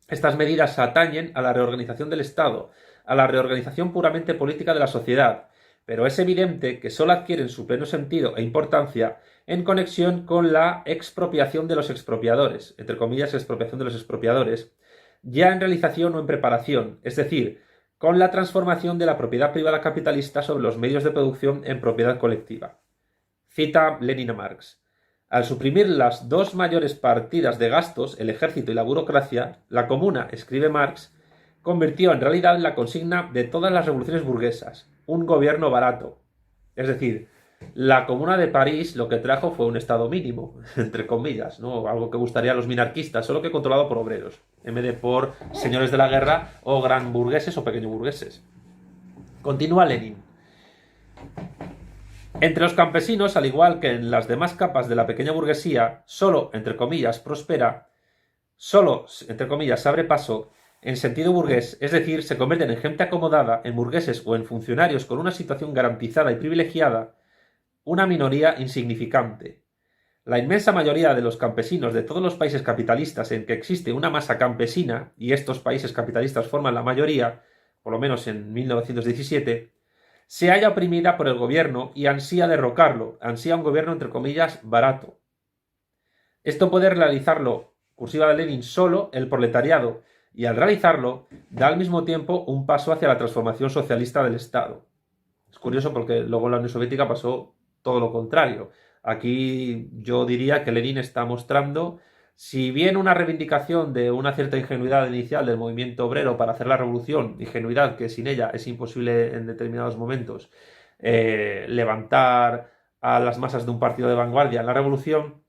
Estas medidas atañen a la reorganización del Estado, a la reorganización puramente política de la sociedad, pero es evidente que sólo adquieren su pleno sentido e importancia en conexión con la expropiación de los expropiadores, entre comillas, expropiación de los expropiadores, ya en realización o en preparación, es decir, con la transformación de la propiedad privada capitalista sobre los medios de producción en propiedad colectiva. Cita Lenin a Marx. Al suprimir las dos mayores partidas de gastos, el ejército y la burocracia, la comuna, escribe Marx, convirtió en realidad la consigna de todas las revoluciones burguesas, un gobierno barato. Es decir, la Comuna de París lo que trajo fue un Estado mínimo, entre comillas, ¿no? Algo que gustaría a los minarquistas, solo que controlado por obreros, en vez de por señores de la guerra o gran burgueses o pequeños burgueses. Continúa Lenin. Entre los campesinos, al igual que en las demás capas de la pequeña burguesía, solo, entre comillas, prospera, solo, entre comillas, se abre paso en sentido burgués, es decir, se convierten en gente acomodada, en burgueses o en funcionarios con una situación garantizada y privilegiada, una minoría insignificante. La inmensa mayoría de los campesinos de todos los países capitalistas en que existe una masa campesina, y estos países capitalistas forman la mayoría, por lo menos en 1917, se halla oprimida por el gobierno y ansía derrocarlo, ansía un gobierno entre comillas barato. Esto puede realizarlo, cursiva de Lenin, solo el proletariado, y al realizarlo da al mismo tiempo un paso hacia la transformación socialista del Estado. Es curioso porque luego en la Unión Soviética pasó todo lo contrario. Aquí yo diría que Lenin está mostrando, si bien una reivindicación de una cierta ingenuidad inicial del movimiento obrero para hacer la revolución, ingenuidad que sin ella es imposible en determinados momentos levantar a las masas de un partido de vanguardia en la revolución,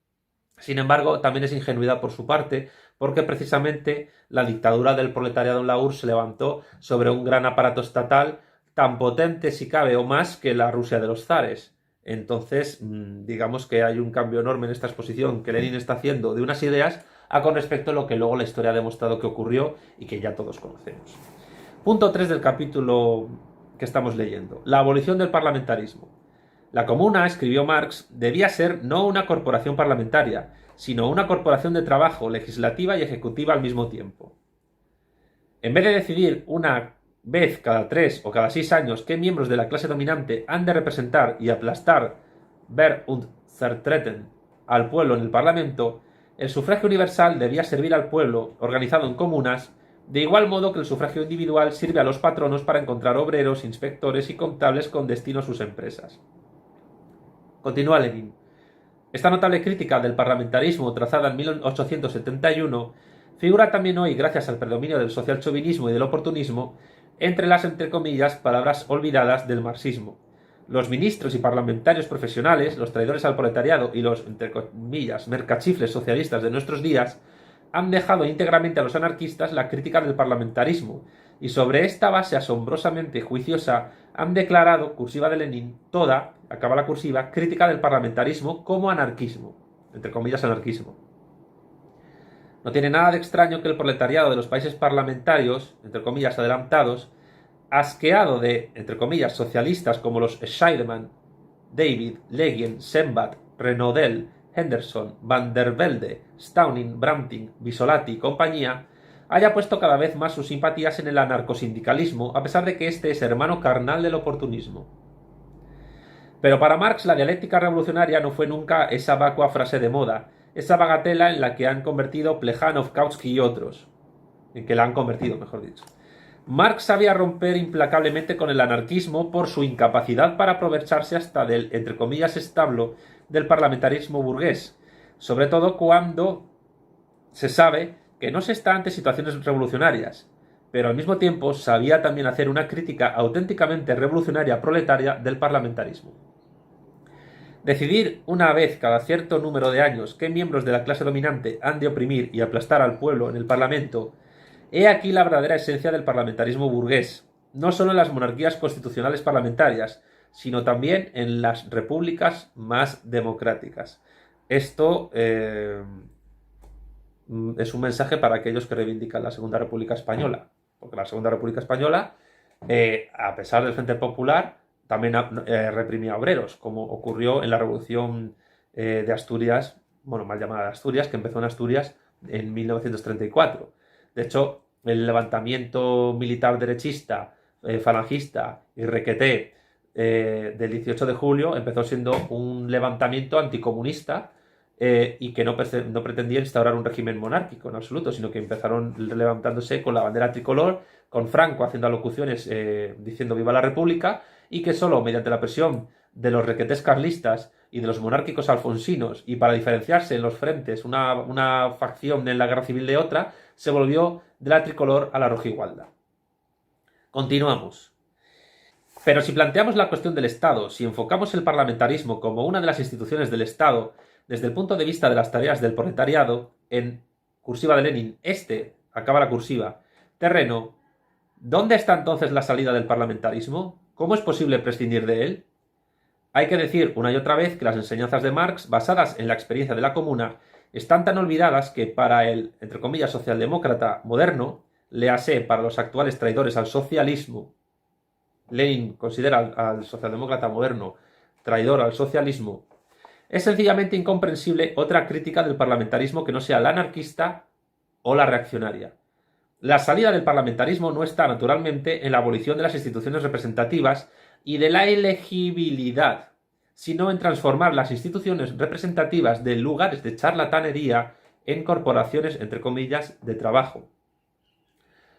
sin embargo también es ingenuidad por su parte, porque precisamente la dictadura del proletariado en la URSS se levantó sobre un gran aparato estatal tan potente, si cabe, o más que la Rusia de los zares. Entonces, digamos que hay un cambio enorme en esta exposición que Lenin está haciendo de unas ideas a con respecto a lo que luego la historia ha demostrado que ocurrió y que ya todos conocemos. Punto 3 del capítulo que estamos leyendo. La abolición del parlamentarismo. La Comuna, escribió Marx, debía ser no una corporación parlamentaria, sino una corporación de trabajo, legislativa y ejecutiva al mismo tiempo. En vez de decidir una vez cada 3 o cada 6 años qué miembros de la clase dominante han de representar y aplastar, ver und zertreten, al pueblo en el Parlamento, el sufragio universal debía servir al pueblo, organizado en comunas, de igual modo que el sufragio individual sirve a los patronos para encontrar obreros, inspectores y contables con destino a sus empresas. Continúa Lenin. Esta notable crítica del parlamentarismo trazada en 1871 figura también hoy, gracias al predominio del socialchauvinismo y del oportunismo, entre las, entre comillas, palabras olvidadas del marxismo. Los ministros y parlamentarios profesionales, los traidores al proletariado y los, entre comillas, mercachifles socialistas de nuestros días han dejado íntegramente a los anarquistas la crítica del parlamentarismo y sobre esta base asombrosamente juiciosa han declarado, cursiva de Lenin, toda, acaba la cursiva, crítica del parlamentarismo como anarquismo, entre comillas anarquismo. No tiene nada de extraño que el proletariado de los países parlamentarios, entre comillas adelantados, asqueado de, entre comillas, socialistas como los Scheidemann, David, Legien, Sembat, Renaudel, Henderson, Van der Velde, Stauning, Branting, Bisolati y compañía, haya puesto cada vez más sus simpatías en el anarcosindicalismo, a pesar de que este es hermano carnal del oportunismo. Pero para Marx la dialéctica revolucionaria no fue nunca esa vacua frase de moda, esa bagatela en la que han convertido Plejánov, Kautsky y otros, en que la han convertido, mejor dicho. Marx sabía romper implacablemente con el anarquismo por su incapacidad para aprovecharse hasta del, entre comillas, establo del parlamentarismo burgués, sobre todo cuando se sabe que no se está ante situaciones revolucionarias, pero al mismo tiempo sabía también hacer una crítica auténticamente revolucionaria proletaria del parlamentarismo. Decidir una vez cada cierto número de años qué miembros de la clase dominante han de oprimir y aplastar al pueblo en el Parlamento, he aquí la verdadera esencia del parlamentarismo burgués, no solo en las monarquías constitucionales parlamentarias, sino también en las repúblicas más democráticas. Esto es un mensaje para aquellos que reivindican la Segunda República Española, porque la Segunda República Española, a pesar del Frente Popular, también reprimía a obreros, como ocurrió en la Revolución de Asturias, bueno, mal llamada de Asturias, que empezó en Asturias en 1934. De hecho, el levantamiento militar derechista, falangista y requeté del 18 de julio empezó siendo un levantamiento anticomunista y que no pretendía instaurar un régimen monárquico en absoluto, sino que empezaron levantándose con la bandera tricolor, con Franco haciendo alocuciones diciendo viva la República, y que solo mediante la presión de los requetés carlistas y de los monárquicos alfonsinos, y para diferenciarse en los frentes una facción en la guerra civil de otra, se volvió de la tricolor a la rojigualda. Continuamos. Pero si planteamos la cuestión del Estado, si enfocamos el parlamentarismo como una de las instituciones del Estado, desde el punto de vista de las tareas del proletariado, en cursiva de Lenin, acaba la cursiva, terreno, ¿dónde está entonces la salida del parlamentarismo? ¿Cómo es posible prescindir de él? Hay que decir una y otra vez que las enseñanzas de Marx, basadas en la experiencia de la comuna, están tan olvidadas que para el, entre comillas, socialdemócrata moderno, léase para los actuales traidores al socialismo, Lenin considera al socialdemócrata moderno traidor al socialismo, es sencillamente incomprensible otra crítica del parlamentarismo que no sea la anarquista o la reaccionaria. La salida del parlamentarismo no está naturalmente en la abolición de las instituciones representativas y de la elegibilidad, sino en transformar las instituciones representativas de lugares de charlatanería en corporaciones, entre comillas, de trabajo.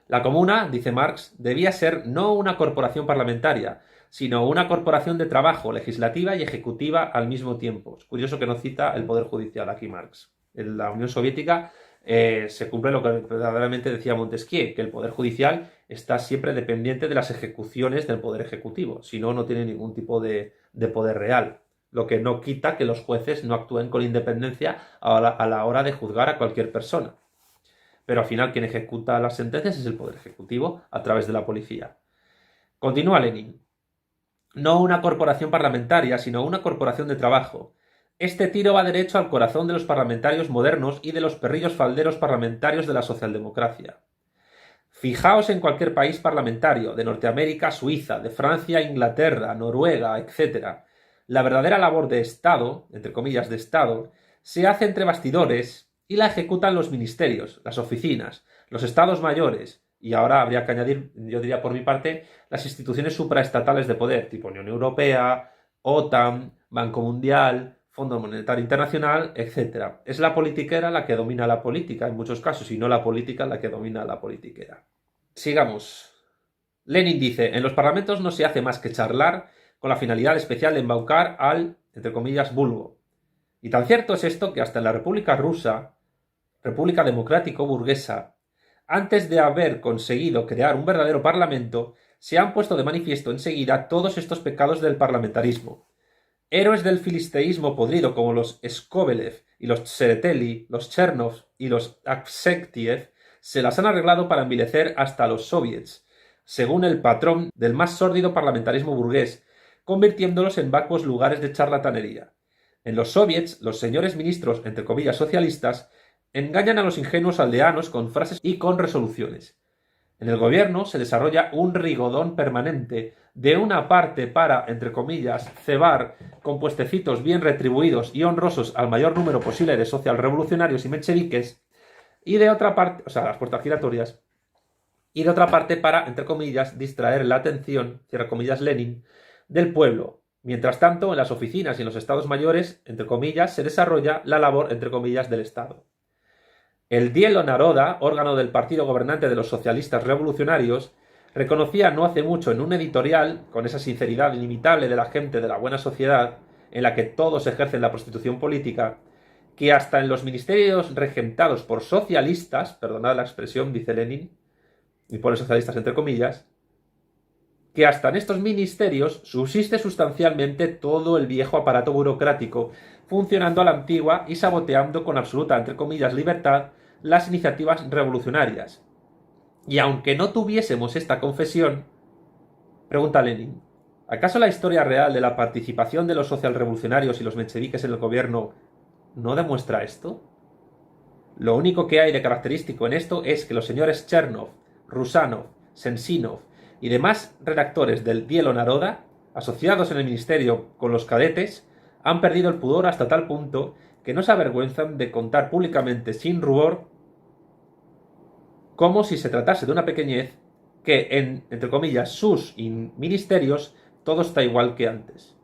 La comuna, dice Marx, debía ser no una corporación parlamentaria, sino una corporación de trabajo, legislativa y ejecutiva al mismo tiempo. Es curioso que no cita el Poder Judicial aquí Marx. En la Unión Soviética se cumple lo que verdaderamente decía Montesquieu, que el Poder Judicial está siempre dependiente de las ejecuciones del Poder Ejecutivo, si no, no tiene ningún tipo de poder real. Lo que no quita que los jueces no actúen con independencia a la hora de juzgar a cualquier persona. Pero al final quien ejecuta las sentencias es el Poder Ejecutivo a través de la policía. Continúa Lenin. No una corporación parlamentaria, sino una corporación de trabajo. Este tiro va derecho al corazón de los parlamentarios modernos y de los perrillos falderos parlamentarios de la socialdemocracia. Fijaos en cualquier país parlamentario, de Norteamérica a Suiza, de Francia a Inglaterra, Noruega, etc. La verdadera labor de Estado, entre comillas de Estado, se hace entre bastidores y la ejecutan los ministerios, las oficinas, los estados mayores, y ahora habría que añadir, yo diría por mi parte, las instituciones supraestatales de poder, tipo Unión Europea, OTAN, Banco Mundial, Fondo Monetario Internacional, etc. Es la politiquera la que domina la política en muchos casos, y no la política la que domina la politiquera. Sigamos. Lenin dice, en los parlamentos no se hace más que charlar con la finalidad especial de embaucar al, entre comillas, vulgo. Y tan cierto es esto que hasta en la República Rusa, República Democrático-Burguesa, antes de haber conseguido crear un verdadero parlamento, se han puesto de manifiesto enseguida todos estos pecados del parlamentarismo. Héroes del filisteísmo podrido como los Skobelev y los Tsereteli, los Chernov y los Avsektiev se las han arreglado para envilecer hasta los soviets, según el patrón del más sórdido parlamentarismo burgués, convirtiéndolos en vacuos lugares de charlatanería. En los soviets, los señores ministros, entre comillas socialistas, engañan a los ingenuos aldeanos con frases y con resoluciones. En el gobierno se desarrolla un rigodón permanente, de una parte para, entre comillas, cebar con puestecitos bien retribuidos y honrosos al mayor número posible de socialrevolucionarios y mencheviques, y de otra parte, o sea, las puertas giratorias, y de otra parte para, entre comillas, distraer la atención, cierra comillas Lenin, del pueblo. Mientras tanto, en las oficinas y en los estados mayores, entre comillas, se desarrolla la labor, entre comillas, del Estado. El Dielo Naroda, órgano del partido gobernante de los socialistas revolucionarios, reconocía no hace mucho en un editorial, con esa sinceridad inimitable de la gente de la buena sociedad, en la que todos ejercen la prostitución política, que hasta en los ministerios regentados por socialistas, perdonad la expresión, dice Lenin, y pone socialistas entre comillas, que hasta en estos ministerios subsiste sustancialmente todo el viejo aparato burocrático, funcionando a la antigua y saboteando con absoluta, entre comillas, libertad las iniciativas revolucionarias. Y aunque no tuviésemos esta confesión, pregunta Lenin, ¿acaso la historia real de la participación de los socialrevolucionarios y los mencheviques en el gobierno no demuestra esto? Lo único que hay de característico en esto es que los señores Chernov, Rusanov, Sensinov y demás redactores del Dielo Naroda, asociados en el ministerio con los cadetes, han perdido el pudor hasta tal punto que no se avergüenzan de contar públicamente sin rubor, como si se tratase de una pequeñez, que en, entre comillas, sus ministerios todo está igual que antes.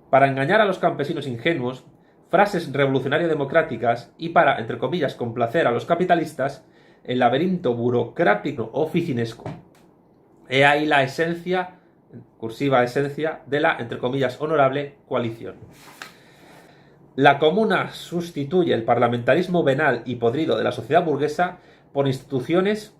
Para engañar a los campesinos ingenuos, frases revolucionario-democráticas y para, entre comillas, complacer a los capitalistas, el laberinto burocrático oficinesco. He ahí la esencia, cursiva esencia, de la, entre comillas, honorable coalición. La comuna sustituye el parlamentarismo venal y podrido de la sociedad burguesa por instituciones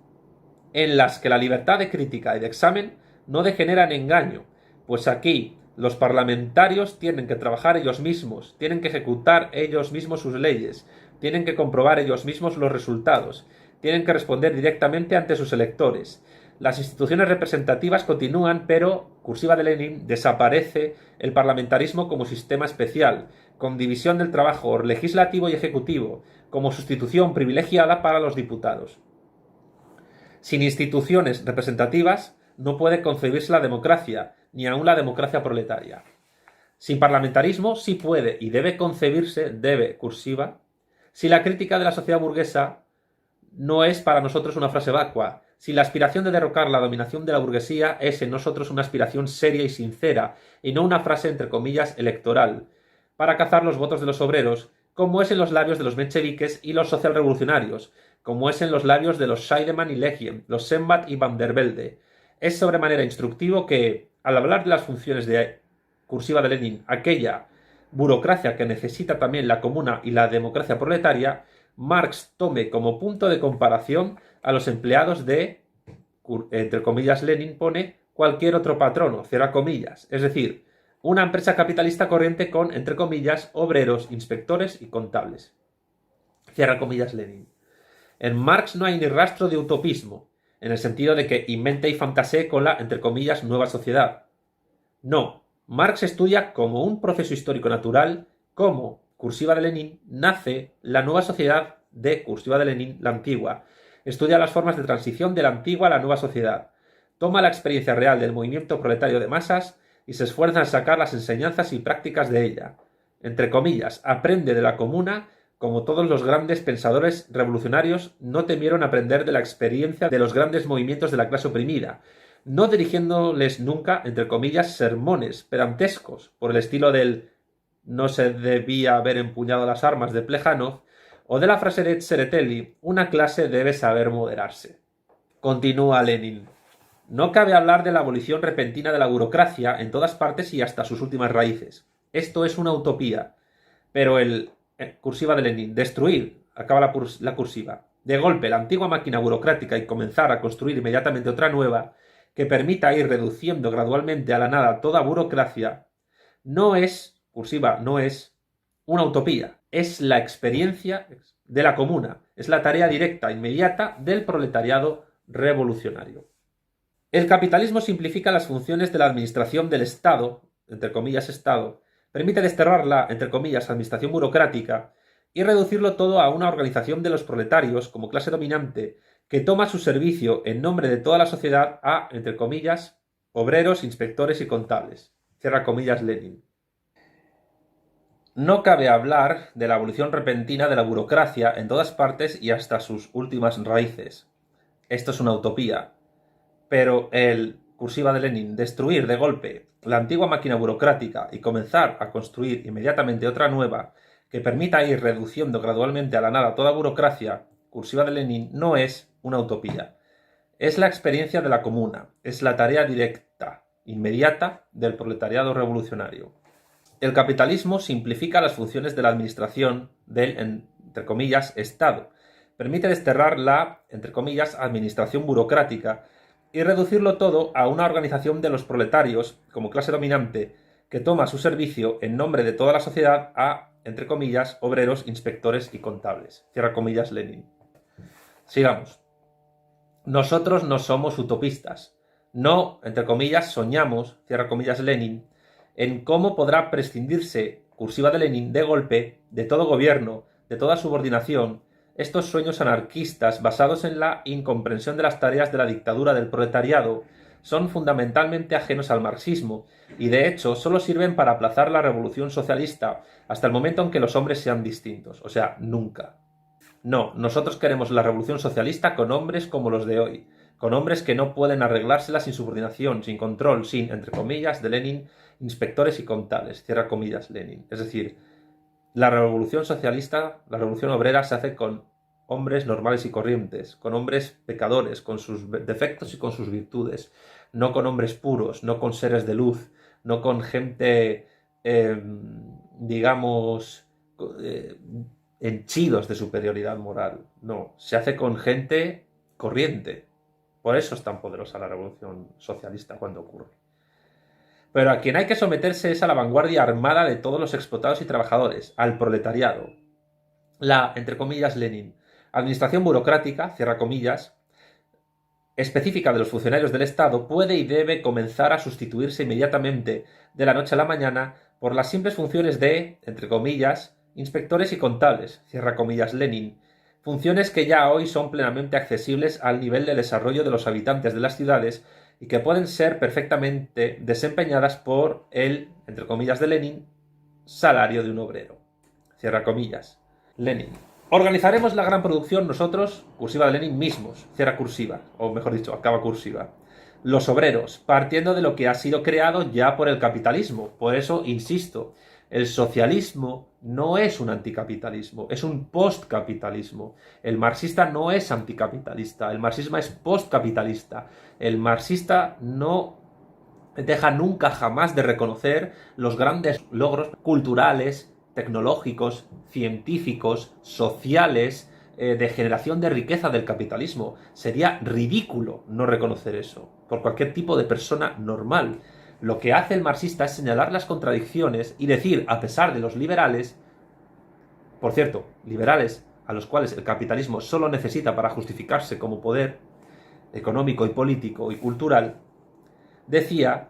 en las que la libertad de crítica y de examen no degenera en engaño, pues aquí los parlamentarios tienen que trabajar ellos mismos, tienen que ejecutar ellos mismos sus leyes, tienen que comprobar ellos mismos los resultados, tienen que responder directamente ante sus electores. Las instituciones representativas continúan, pero, cursiva de Lenin, desaparece el parlamentarismo como sistema especial, con división del trabajo legislativo y ejecutivo, como sustitución privilegiada para los diputados. Sin instituciones representativas no puede concebirse la democracia, ni aun la democracia proletaria. Sin parlamentarismo sí puede y debe concebirse, cursiva, si la crítica de la sociedad burguesa no es para nosotros una frase vacua, si la aspiración de derrocar la dominación de la burguesía es en nosotros una aspiración seria y sincera, y no una frase entre comillas electoral, para cazar los votos de los obreros, como es en los labios de los mencheviques y los socialrevolucionarios, como es en los labios de los Scheidemann y Lechien, los Sembat y Van der Velde. Es sobremanera instructivo que, al hablar de las funciones de cursiva de Lenin, aquella burocracia que necesita también la comuna y la democracia proletaria, Marx tome como punto de comparación a los empleados de, entre comillas Lenin pone, cualquier otro patrono, cierra comillas, es decir, una empresa capitalista corriente con, entre comillas, obreros, inspectores y contables. Cierra comillas Lenin. En Marx no hay ni rastro de utopismo, en el sentido de que invente y fantasee con la, entre comillas, nueva sociedad. No, Marx estudia como un proceso histórico natural cómo, cursiva de Lenin, nace la nueva sociedad de, cursiva de Lenin, la antigua. Estudia las formas de transición de la antigua a la nueva sociedad. Toma la experiencia real del movimiento proletario de masas y se esfuerza en sacar las enseñanzas y prácticas de ella. Entre comillas, aprende de la comuna como todos los grandes pensadores revolucionarios no temieron aprender de la experiencia de los grandes movimientos de la clase oprimida, no dirigiéndoles nunca, entre comillas, sermones pedantescos, por el estilo del no se debía haber empuñado las armas de Plejánov, o de la frase de Tseretelli, una clase debe saber moderarse. Continúa Lenin. No cabe hablar de la abolición repentina de la burocracia en todas partes y hasta sus últimas raíces. Esto es una utopía. Pero cursiva de Lenin, destruir, acaba la cursiva, de golpe la antigua máquina burocrática y comenzar a construir inmediatamente otra nueva, que permita ir reduciendo gradualmente a la nada toda burocracia, no es, cursiva, no es una utopía, es la experiencia de la comuna, es la tarea directa, inmediata del proletariado revolucionario. El capitalismo simplifica las funciones de la administración del Estado, entre comillas Estado, permite desterrar la, entre comillas, administración burocrática y reducirlo todo a una organización de los proletarios como clase dominante que toma su servicio en nombre de toda la sociedad a, entre comillas, obreros, inspectores y contables. Cierra comillas Lenin. No cabe hablar de la abolición repentina de la burocracia en todas partes y hasta sus últimas raíces. Esto es una utopía. Pero el, cursiva de Lenin, destruir de golpe la antigua máquina burocrática y comenzar a construir inmediatamente otra nueva que permita ir reduciendo gradualmente a la nada toda burocracia, cursiva de Lenin, no es una utopía. Es la experiencia de la comuna, es la tarea directa, inmediata del proletariado revolucionario. El capitalismo simplifica las funciones de la administración del, entre comillas, Estado. Permite desterrar la, entre comillas, administración burocrática y reducirlo todo a una organización de los proletarios como clase dominante que toma su servicio en nombre de toda la sociedad a, entre comillas, obreros, inspectores y contables. Cierra comillas Lenin. Sigamos. Nosotros no somos utopistas. No, entre comillas, soñamos, cierra comillas Lenin, en cómo podrá prescindirse, cursiva de Lenin, de golpe, de todo gobierno, de toda subordinación, estos sueños anarquistas basados en la incomprensión de las tareas de la dictadura del proletariado son fundamentalmente ajenos al marxismo y de hecho solo sirven para aplazar la revolución socialista hasta el momento en que los hombres sean distintos, o sea, nunca. No, nosotros queremos la revolución socialista con hombres como los de hoy, con hombres que no pueden arreglársela sin subordinación, sin control, sin, entre comillas, de Lenin, inspectores y contables, cierra comillas Lenin. Es decir, la revolución socialista, la revolución obrera se hace con hombres normales y corrientes, con hombres pecadores, con sus defectos y con sus virtudes, no con hombres puros, no con seres de luz, no con gente, digamos, henchidos de superioridad moral. No, se hace con gente corriente. Por eso es tan poderosa la revolución socialista cuando ocurre. Pero a quien hay que someterse es a la vanguardia armada de todos los explotados y trabajadores, al proletariado. La, entre comillas, Lenin, administración burocrática, cierra comillas, específica de los funcionarios del Estado puede y debe comenzar a sustituirse inmediatamente, de la noche a la mañana, por las simples funciones de, entre comillas, inspectores y contables, cierra comillas Lenin, funciones que ya hoy son plenamente accesibles al nivel de desarrollo de los habitantes de las ciudades y que pueden ser perfectamente desempeñadas por el, entre comillas de Lenin, salario de un obrero, cierra comillas, Lenin. Organizaremos la gran producción nosotros, cursiva de Lenin, mismos, cierra cursiva, o mejor dicho, acaba cursiva. Los obreros, partiendo de lo que ha sido creado ya por el capitalismo. Por eso, insisto, el socialismo no es un anticapitalismo, es un postcapitalismo. El marxista no es anticapitalista, el marxismo es postcapitalista. El marxista no deja nunca jamás de reconocer los grandes logros culturales, tecnológicos, científicos, sociales, de generación de riqueza del capitalismo. Sería ridículo no reconocer eso por cualquier tipo de persona normal. Lo que hace el marxista es señalar las contradicciones y decir, a pesar de los liberales, por cierto, liberales a los cuales el capitalismo solo necesita para justificarse como poder económico y político y cultural, decía,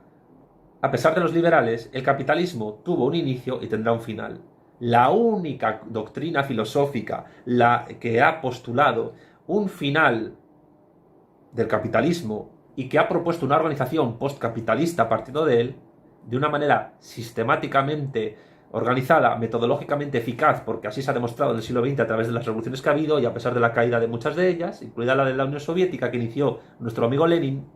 a pesar de los liberales, el capitalismo tuvo un inicio y tendrá un final. La única doctrina filosófica la que ha postulado un final del capitalismo y que ha propuesto una organización postcapitalista partiendo de él, de una manera sistemáticamente organizada, metodológicamente eficaz, porque así se ha demostrado en el siglo XX a través de las revoluciones que ha habido y a pesar de la caída de muchas de ellas, incluida la de la Unión Soviética que inició nuestro amigo Lenin,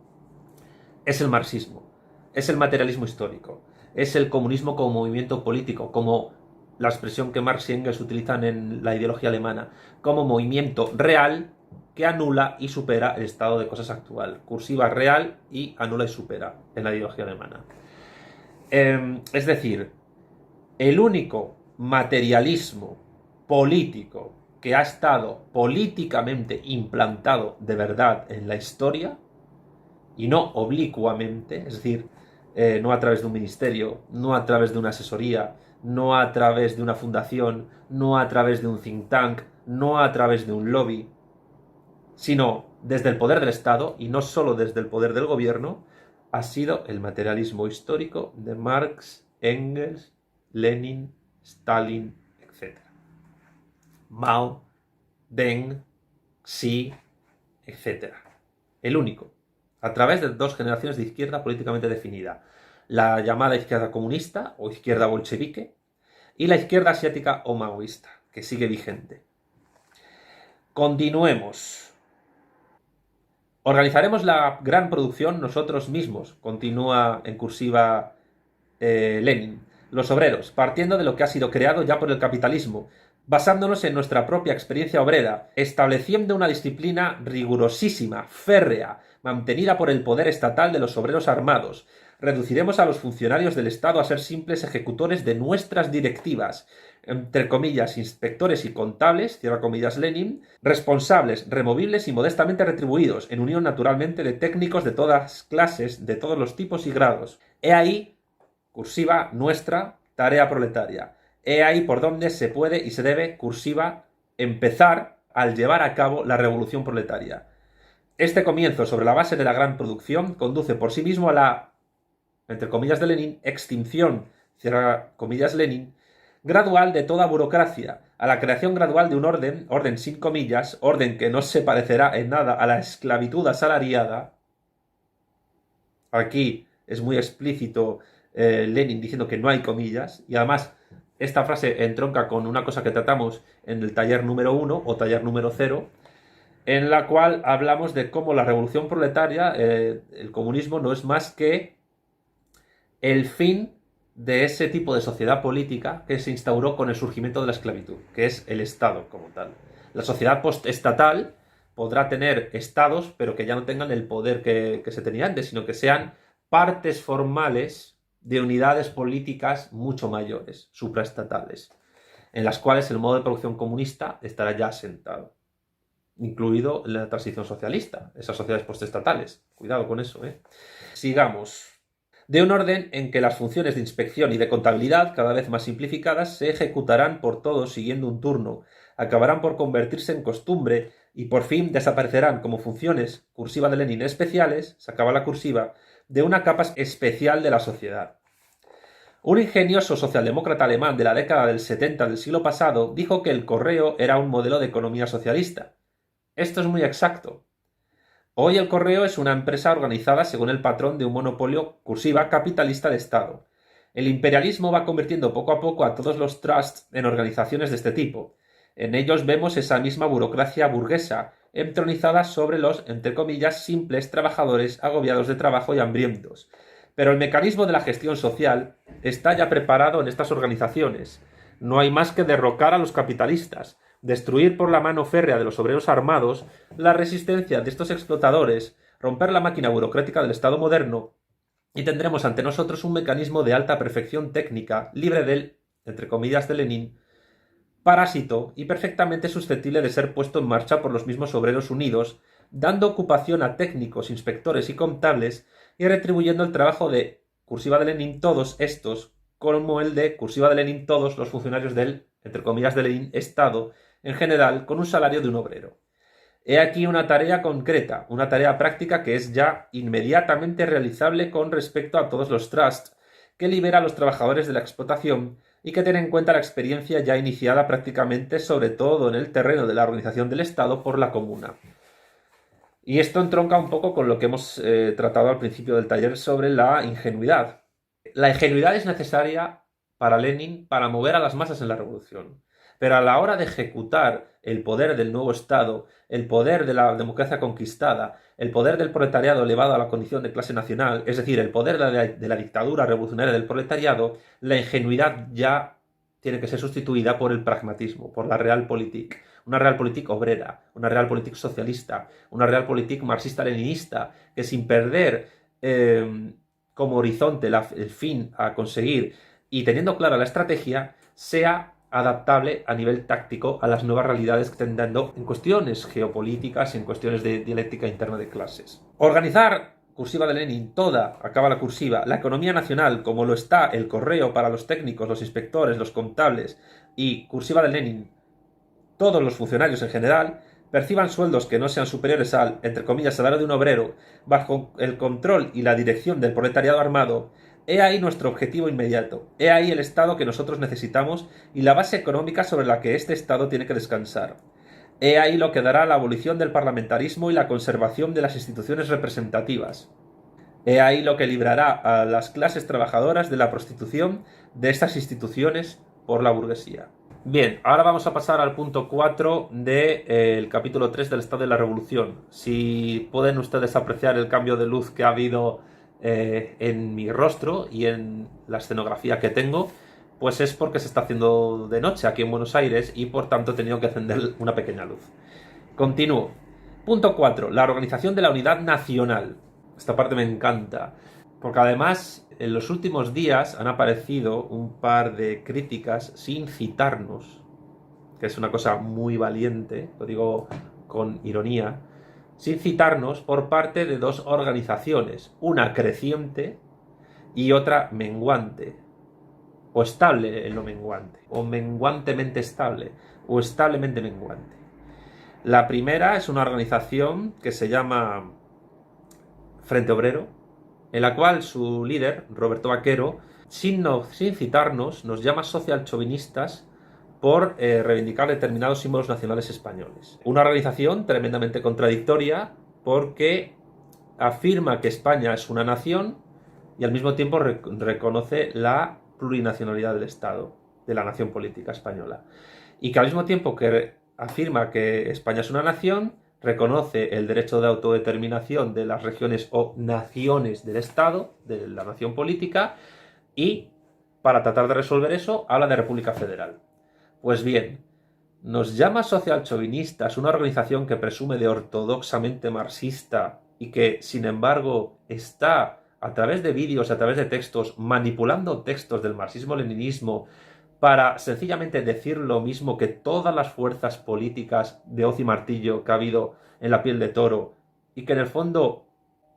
es el marxismo, es el materialismo histórico, es el comunismo como movimiento político, como la expresión que Marx y Engels utilizan en la ideología alemana, como movimiento real que anula y supera el estado de cosas actual. Cursiva real y anula y supera en la ideología alemana. Es decir, el único materialismo político que ha estado políticamente implantado de verdad en la historia, y no oblicuamente, es decir, no a través de un ministerio, no a través de una asesoría, no a través de una fundación, no a través de un think tank, no a través de un lobby, sino desde el poder del Estado y no solo desde el poder del gobierno, ha sido el materialismo histórico de Marx, Engels, Lenin, Stalin, etc. Mao, Deng, Xi, etc. El único. A través de dos generaciones de izquierda políticamente definida. La llamada izquierda comunista o izquierda bolchevique y la izquierda asiática o maoísta, que sigue vigente. Continuemos. Organizaremos la gran producción nosotros mismos, continúa en cursiva Lenin. Los obreros, partiendo de lo que ha sido creado ya por el capitalismo, basándonos en nuestra propia experiencia obrera, estableciendo una disciplina rigurosísima, férrea, mantenida por el poder estatal de los obreros armados. Reduciremos a los funcionarios del Estado a ser simples ejecutores de nuestras directivas, entre comillas, inspectores y contables, cierra comillas Lenin, responsables, removibles y modestamente retribuidos, en unión naturalmente de técnicos de todas clases, de todos los tipos y grados. He ahí, cursiva, nuestra tarea proletaria. He ahí por donde se puede y se debe, cursiva, empezar al llevar a cabo la revolución proletaria. Este comienzo sobre la base de la gran producción conduce por sí mismo a la, entre comillas de Lenin, extinción, cierra comillas Lenin, gradual de toda burocracia, a la creación gradual de un orden sin comillas, orden que no se parecerá en nada a la esclavitud asalariada. Aquí es muy explícito Lenin diciendo que no hay comillas, y además esta frase entronca con una cosa que tratamos en el taller número 1 o taller número 0, en la cual hablamos de cómo la revolución proletaria, el comunismo, no es más que el fin de ese tipo de sociedad política que se instauró con el surgimiento de la esclavitud, que es el Estado como tal. La sociedad postestatal podrá tener estados, pero que ya no tengan el poder que se tenía antes, sino que sean partes formales de unidades políticas mucho mayores, supraestatales, en las cuales el modo de producción comunista estará ya asentado, incluido la transición socialista, esas sociedades postestatales. Cuidado con eso, ¿eh? Sigamos. De un orden en que las funciones de inspección y de contabilidad, cada vez más simplificadas, se ejecutarán por todos siguiendo un turno, acabarán por convertirse en costumbre y por fin desaparecerán como funciones, cursiva de Lenin, especiales, se acaba la cursiva, de una capa especial de la sociedad. Un ingenioso socialdemócrata alemán de la década del 70 del siglo pasado dijo que el correo era un modelo de economía socialista. Esto es muy exacto. Hoy el correo es una empresa organizada según el patrón de un monopolio cursiva capitalista de Estado. El imperialismo va convirtiendo poco a poco a todos los trusts en organizaciones de este tipo. En ellos vemos esa misma burocracia burguesa, entronizada sobre los, entre comillas, simples trabajadores agobiados de trabajo y hambrientos. Pero el mecanismo de la gestión social está ya preparado en estas organizaciones. No hay más que derrocar a los capitalistas, destruir por la mano férrea de los obreros armados la resistencia de estos explotadores, romper la máquina burocrática del Estado moderno, y tendremos ante nosotros un mecanismo de alta perfección técnica, libre del, entre comillas, de Lenin, parásito y perfectamente susceptible de ser puesto en marcha por los mismos obreros unidos, dando ocupación a técnicos, inspectores y contables, y retribuyendo el trabajo de cursiva de Lenin todos estos, como el de cursiva de Lenin todos los funcionarios del, entre comillas, de Lenin, Estado, en general, con un salario de un obrero. He aquí una tarea concreta, una tarea práctica que es ya inmediatamente realizable con respecto a todos los trusts, que libera a los trabajadores de la explotación y que tiene en cuenta la experiencia ya iniciada prácticamente, sobre todo en el terreno de la organización del Estado, por la comuna. Y esto entronca un poco con lo que hemos tratado al principio del taller sobre la ingenuidad. La ingenuidad es necesaria para Lenin para mover a las masas en la revolución. Pero a la hora de ejecutar el poder del nuevo Estado, el poder de la democracia conquistada, el poder del proletariado elevado a la condición de clase nacional, es decir, el poder de la dictadura revolucionaria del proletariado, la ingenuidad ya tiene que ser sustituida por el pragmatismo, por la realpolitik. Una realpolitik obrera, una realpolitik socialista, una realpolitik marxista-leninista, que sin perder como horizonte el fin a conseguir y teniendo clara la estrategia, sea adaptable a nivel táctico a las nuevas realidades que estén dando en cuestiones geopolíticas y en cuestiones de dialéctica interna de clases. Organizar, cursiva de Lenin, toda, acaba la cursiva, la economía nacional, como lo está el correo para los técnicos, los inspectores, los contables, y cursiva de Lenin, todos los funcionarios en general, perciban sueldos que no sean superiores al, entre comillas, salario de un obrero, bajo el control y la dirección del proletariado armado. He ahí nuestro objetivo inmediato, he ahí el Estado que nosotros necesitamos y la base económica sobre la que este Estado tiene que descansar. He ahí lo que dará la abolición del parlamentarismo y la conservación de las instituciones representativas. He ahí lo que librará a las clases trabajadoras de la prostitución de estas instituciones por la burguesía. Bien, ahora vamos a pasar al punto 4 del capítulo 3 del Estado de la Revolución. Si pueden ustedes apreciar el cambio de luz que ha habido en mi rostro y en la escenografía que tengo, pues es porque se está haciendo de noche aquí en Buenos Aires y por tanto he tenido que encender una pequeña luz. Continúo. Punto 4. La organización de la unidad nacional. Esta parte me encanta, porque además en los últimos días han aparecido un par de críticas sin citarnos, que es una cosa muy valiente, lo digo con ironía, sin citarnos por parte de dos organizaciones, una creciente y otra menguante, o estable en lo menguante, o menguantemente estable, o establemente menguante. La primera es una organización que se llama Frente Obrero, en la cual su líder, Roberto Vaquero, sin citarnos, nos llama socialchauvinistas por reivindicar determinados símbolos nacionales españoles. Una organización tremendamente contradictoria porque afirma que España es una nación y al mismo tiempo reconoce la plurinacionalidad del Estado, de la nación política española. Y que al mismo tiempo que afirma que España es una nación, reconoce el derecho de autodeterminación de las regiones o naciones del Estado, de la nación política, y para tratar de resolver eso habla de República Federal. Pues bien, nos llama socialchauvinistas una organización que presume de ortodoxamente marxista y que, sin embargo, está a través de vídeos, a través de textos, manipulando textos del marxismo-leninismo para sencillamente decir lo mismo que todas las fuerzas políticas de hoz y martillo que ha habido en la piel de toro y que en el fondo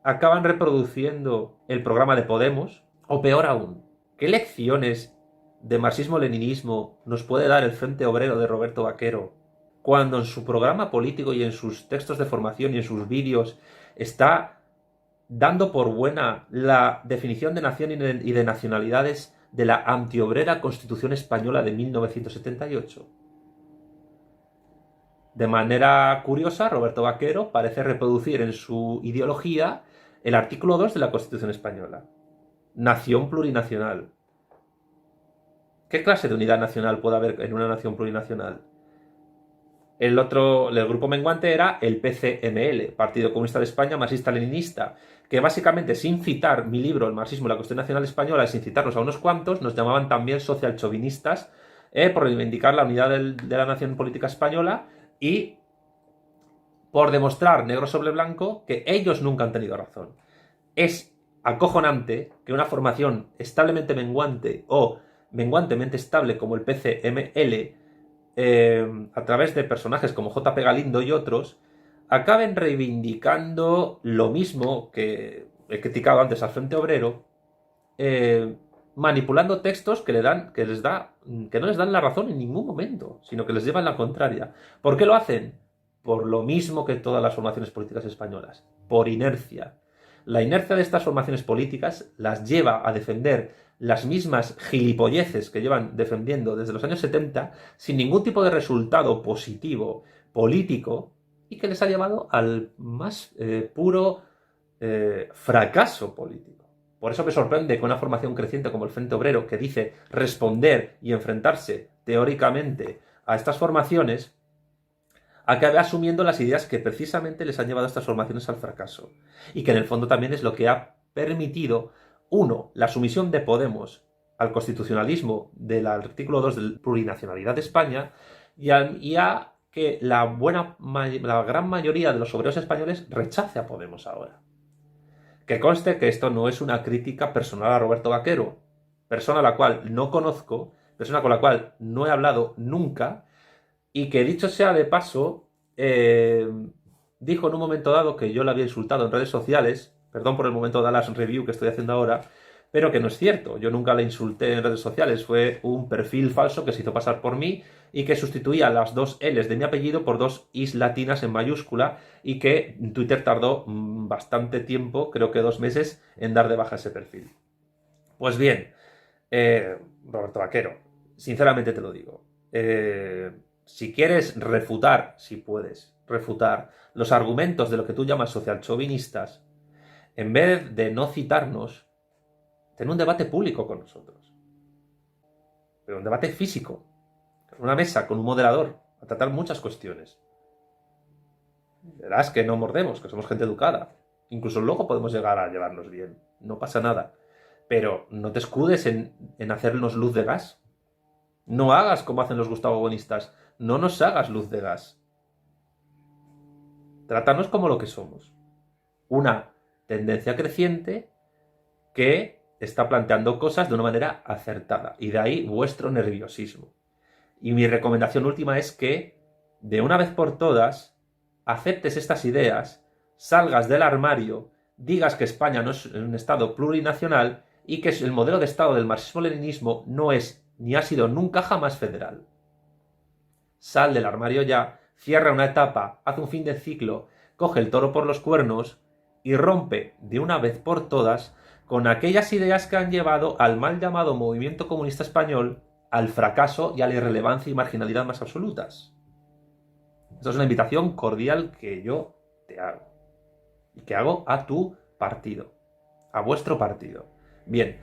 acaban reproduciendo el programa de Podemos, o peor aún, ¿qué lecciones de marxismo-leninismo nos puede dar el Frente Obrero de Roberto Vaquero cuando en su programa político y en sus textos de formación y en sus vídeos está dando por buena la definición de nación y de nacionalidades de la antiobrera Constitución Española de 1978? De manera curiosa, Roberto Vaquero parece reproducir en su ideología el artículo 2 de la Constitución Española. Nación plurinacional. ¿Qué clase de unidad nacional puede haber en una nación plurinacional? El grupo menguante era el PCML, Partido Comunista de España Marxista-Leninista, que básicamente, sin citar mi libro El marxismo y la cuestión nacional española, y sin citarnos a unos cuantos, nos llamaban también socialchauvinistas por reivindicar la unidad de la nación política española y por demostrar negro sobre blanco que ellos nunca han tenido razón. Es acojonante que una formación establemente menguante o menguantemente estable como el PCML, a través de personajes como J.P. Galindo y otros, acaben reivindicando lo mismo que he criticado antes al Frente Obrero, manipulando textos que no les dan la razón en ningún momento, sino que les llevan la contraria. ¿Por qué lo hacen? Por lo mismo que todas las formaciones políticas españolas, por inercia. La inercia de estas formaciones políticas las lleva a defender las mismas gilipolleces que llevan defendiendo desde los años 70 sin ningún tipo de resultado positivo político y que les ha llevado al más puro fracaso político. Por eso me sorprende que una formación creciente como el Frente Obrero, que dice responder y enfrentarse teóricamente a estas formaciones, acabe asumiendo las ideas que precisamente les han llevado a estas formaciones al fracaso. Y que en el fondo también es lo que ha permitido, uno, la sumisión de Podemos al constitucionalismo del artículo 2 de plurinacionalidad de España y a que la gran mayoría de los obreros españoles rechace a Podemos ahora. Que conste que esto no es una crítica personal a Roberto Vaquero, persona a la cual no conozco, persona con la cual no he hablado nunca, y que, dicho sea de paso, dijo en un momento dado que yo le había insultado en redes sociales, perdón por el momento de las review que estoy haciendo ahora, pero que no es cierto. Yo nunca le insulté en redes sociales, fue un perfil falso que se hizo pasar por mí y que sustituía las dos L's de mi apellido por dos I's latinas en mayúscula y que Twitter tardó bastante tiempo, creo que 2 meses, en dar de baja ese perfil. Pues bien, Roberto Vaquero, sinceramente te lo digo, si quieres refutar, si puedes refutar los argumentos de lo que tú llamas socialchauvinistas, en vez de no citarnos, ten un debate público con nosotros. Pero un debate físico, con una mesa, con un moderador, a tratar muchas cuestiones. Verás que no mordemos, que somos gente educada. Incluso luego podemos llegar a llevarnos bien. No pasa nada. Pero no te escudes en hacernos luz de gas. No hagas como hacen los gustabonistas. No nos hagas luz de gas. Trátanos como lo que somos. Una tendencia creciente que está planteando cosas de una manera acertada. Y de ahí vuestro nerviosismo. Y mi recomendación última es que, de una vez por todas, aceptes estas ideas, salgas del armario, digas que España no es un Estado plurinacional y que el modelo de Estado del marxismo-leninismo no es ni ha sido nunca jamás federal. Sal del armario ya, cierra una etapa, haz un fin de ciclo, coge el toro por los cuernos y rompe de una vez por todas con aquellas ideas que han llevado al mal llamado movimiento comunista español al fracaso y a la irrelevancia y marginalidad más absolutas. Esto es una invitación cordial que yo te hago. Y que hago a tu partido. A vuestro partido. Bien.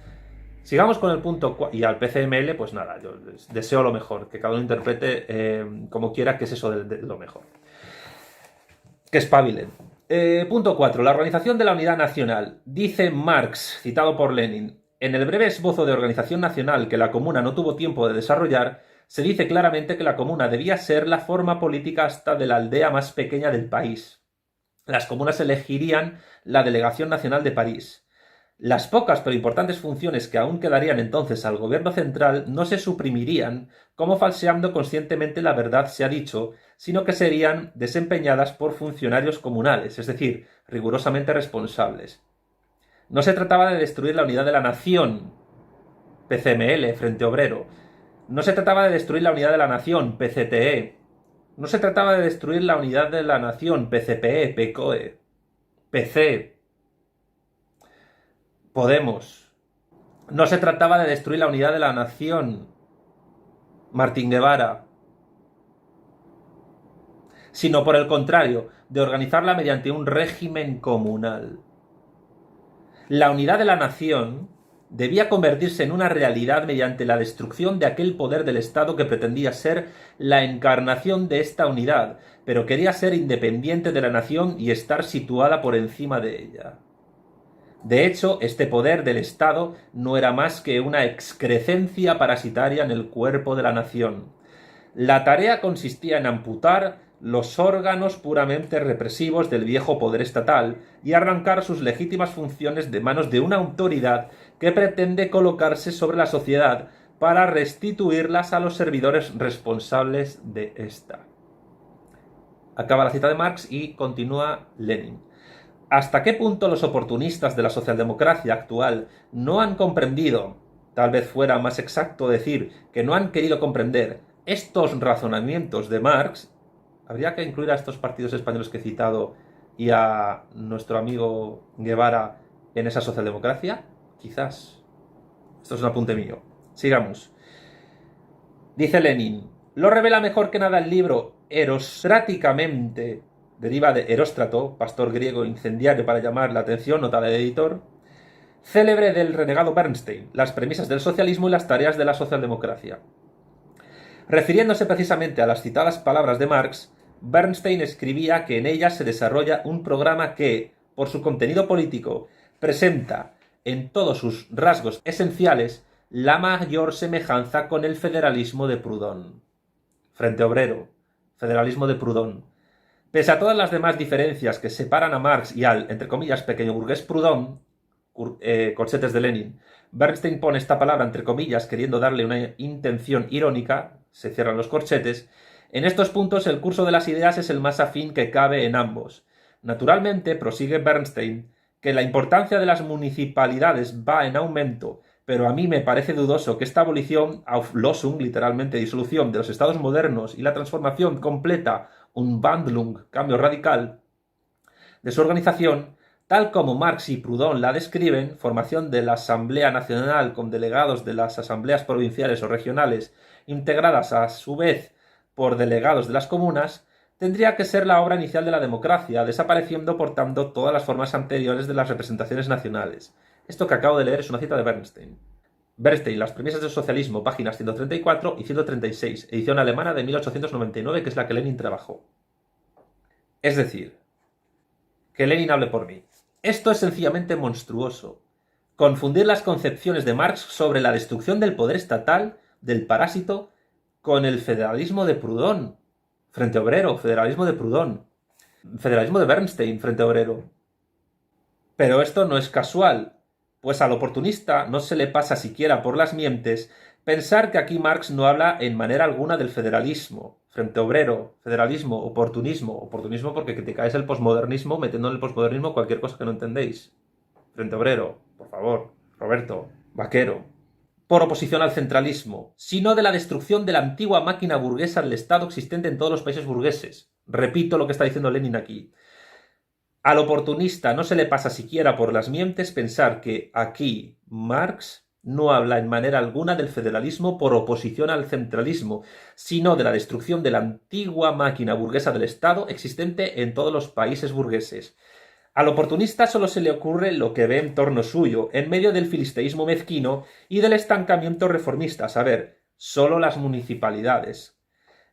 Sigamos con el punto 4. Y al PCML, pues nada, yo les deseo lo mejor. Que cada uno interprete como quiera qué es eso de lo mejor. Que espabilen. Punto 4. La organización de la unidad nacional. Dice Marx, citado por Lenin, en el breve esbozo de organización nacional que la comuna no tuvo tiempo de desarrollar, se dice claramente que la comuna debía ser la forma política hasta de la aldea más pequeña del país. Las comunas elegirían la Delegación Nacional de París. Las pocas pero importantes funciones que aún quedarían entonces al gobierno central no se suprimirían, como falseando conscientemente la verdad se ha dicho, sino que serían desempeñadas por funcionarios comunales, es decir, rigurosamente responsables. No se trataba de destruir la unidad de la nación, PCML, Frente Obrero. No se trataba de destruir la unidad de la nación, PCTE. No se trataba de destruir la unidad de la nación, PCPE, PCOE, PC, Podemos. No se trataba de destruir la unidad de la nación, Martín Guevara, sino por el contrario, de organizarla mediante un régimen comunal. La unidad de la nación debía convertirse en una realidad mediante la destrucción de aquel poder del Estado que pretendía ser la encarnación de esta unidad, pero quería ser independiente de la nación y estar situada por encima de ella. De hecho, este poder del Estado no era más que una excrecencia parasitaria en el cuerpo de la nación. La tarea consistía en amputar los órganos puramente represivos del viejo poder estatal y arrancar sus legítimas funciones de manos de una autoridad que pretende colocarse sobre la sociedad para restituirlas a los servidores responsables de ésta. Acaba la cita de Marx y continúa Lenin. ¿Hasta qué punto los oportunistas de la socialdemocracia actual no han comprendido, tal vez fuera más exacto decir que no han querido comprender, estos razonamientos de Marx? ¿Habría que incluir a estos partidos españoles que he citado y a nuestro amigo Guevara en esa socialdemocracia? Quizás. Esto es un apunte mío. Sigamos. Dice Lenin, lo revela mejor que nada el libro Erostráticamente, deriva de Eróstrato, pastor griego incendiario para llamar la atención, nota del editor, célebre del renegado Bernstein, las premisas del socialismo y las tareas de la socialdemocracia. Refiriéndose precisamente a las citadas palabras de Marx, Bernstein escribía que en ellas se desarrolla un programa que, por su contenido político, presenta, en todos sus rasgos esenciales, la mayor semejanza con el federalismo de Proudhon. Frente Obrero, federalismo de Proudhon. Pese a todas las demás diferencias que separan a Marx y al, entre comillas, pequeño burgués Proudhon, corchetes de Lenin, Bernstein pone esta palabra entre comillas queriendo darle una intención irónica, se cierran los corchetes. En estos puntos el curso de las ideas es el más afín que cabe en ambos. Naturalmente, prosigue Bernstein, que la importancia de las municipalidades va en aumento, pero a mí me parece dudoso que esta abolición, Auflösung, literalmente disolución de los estados modernos y la transformación completa, Umwandlung, cambio radical, de su organización, tal como Marx y Proudhon la describen, formación de la Asamblea Nacional con delegados de las asambleas provinciales o regionales, integradas a su vez por delegados de las comunas, tendría que ser la obra inicial de la democracia, desapareciendo por tanto todas las formas anteriores de las representaciones nacionales. Esto que acabo de leer es una cita de Bernstein. Bernstein, Las premisas del socialismo, páginas 134 y 136, edición alemana de 1899, que es la que Lenin trabajó. Es decir, que Lenin hable por mí. Esto es sencillamente monstruoso. Confundir las concepciones de Marx sobre la destrucción del poder estatal, del parásito, con el federalismo de Proudhon, Frente Obrero, federalismo de Proudhon, federalismo de Bernstein, Frente Obrero. Pero esto no es casual, pues al oportunista no se le pasa siquiera por las mientes pensar que aquí Marx no habla en manera alguna del federalismo, Frente Obrero, federalismo, oportunismo porque criticáis el posmodernismo metiendo en el posmodernismo cualquier cosa que no entendéis. Frente Obrero, por favor, Roberto, Vaquero. Por oposición al centralismo, sino de la destrucción de la antigua máquina burguesa del Estado existente en todos los países burgueses. Repito lo que está diciendo Lenin aquí. Al oportunista no se le pasa siquiera por las mientes pensar que aquí Marx no habla en manera alguna del federalismo por oposición al centralismo, sino de la destrucción de la antigua máquina burguesa del Estado existente en todos los países burgueses. Al oportunista solo se le ocurre lo que ve en torno suyo, en medio del filisteísmo mezquino y del estancamiento reformista, a saber, solo las municipalidades.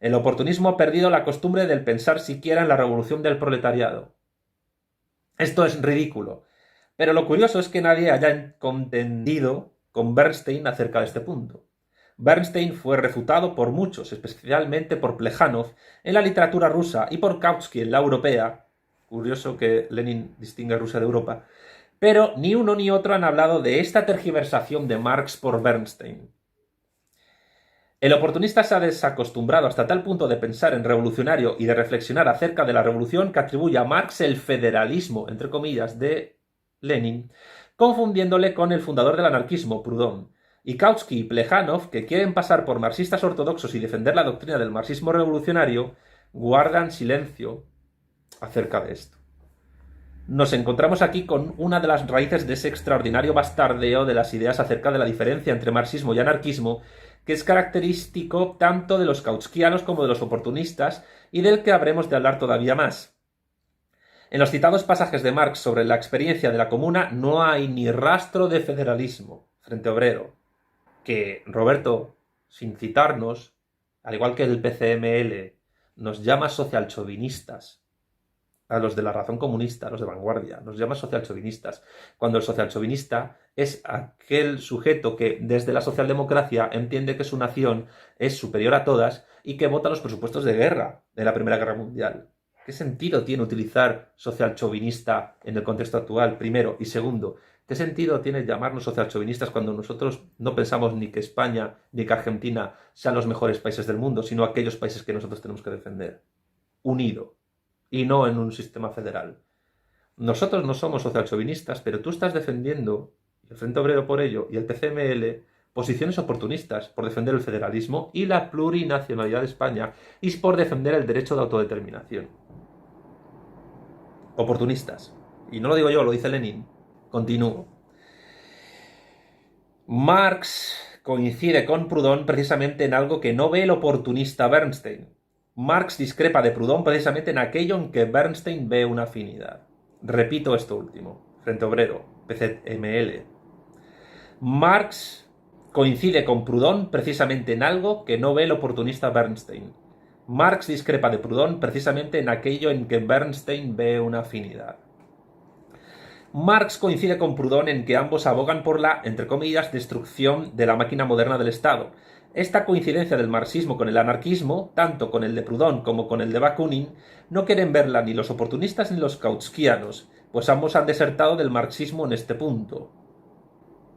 El oportunismo ha perdido la costumbre del pensar siquiera en la revolución del proletariado. Esto es ridículo. Pero lo curioso es que nadie haya contendido con Bernstein acerca de este punto. Bernstein fue refutado por muchos, especialmente por Plejánov en la literatura rusa y por Kautsky en la europea. Curioso que Lenin distinga a Rusia de Europa. Pero ni uno ni otro han hablado de esta tergiversación de Marx por Bernstein. El oportunista se ha desacostumbrado hasta tal punto de pensar en revolucionario y de reflexionar acerca de la revolución que atribuye a Marx el federalismo, entre comillas, de Lenin, confundiéndole con el fundador del anarquismo, Proudhon. Y Kautsky y Plejánov, que quieren pasar por marxistas ortodoxos y defender la doctrina del marxismo revolucionario, guardan silencio acerca de esto. Nos encontramos aquí con una de las raíces de ese extraordinario bastardeo de las ideas acerca de la diferencia entre marxismo y anarquismo, que es característico tanto de los kautskianos como de los oportunistas, y del que habremos de hablar todavía más. En los citados pasajes de Marx sobre la experiencia de la comuna no hay ni rastro de federalismo, Frente Obrero, que Roberto, sin citarnos, al igual que el PCML, nos llama socialchauvinistas, a los de la razón comunista, a los de vanguardia, nos llama socialchauvinistas, cuando el socialchauvinista es aquel sujeto que desde la socialdemocracia entiende que su nación es superior a todas y que vota los presupuestos de guerra de la Primera Guerra Mundial. ¿Qué sentido tiene utilizar socialchauvinista en el contexto actual, primero? Y segundo, ¿qué sentido tiene llamarnos socialchauvinistas cuando nosotros no pensamos ni que España ni que Argentina sean los mejores países del mundo, sino aquellos países que nosotros tenemos que defender? Unido. Y no en un sistema federal. Nosotros no somos socialchauvinistas, pero tú estás defendiendo, el Frente Obrero por ello, y el PCML, posiciones oportunistas por defender el federalismo y la plurinacionalidad de España, y por defender el derecho de autodeterminación. Oportunistas. Y no lo digo yo, lo dice Lenin. Continúo. Marx coincide con Proudhon precisamente en algo que no ve el oportunista Bernstein. Marx discrepa de Proudhon precisamente en aquello en que Bernstein ve una afinidad. Repito esto último. Frente Obrero, PCML. Marx coincide con Proudhon precisamente en algo que no ve el oportunista Bernstein. Marx discrepa de Proudhon precisamente en aquello en que Bernstein ve una afinidad. Marx coincide con Proudhon en que ambos abogan por la, entre comillas, destrucción de la máquina moderna del Estado. Esta coincidencia del marxismo con el anarquismo, tanto con el de Proudhon como con el de Bakunin, no quieren verla ni los oportunistas ni los kautskianos, pues ambos han desertado del marxismo en este punto.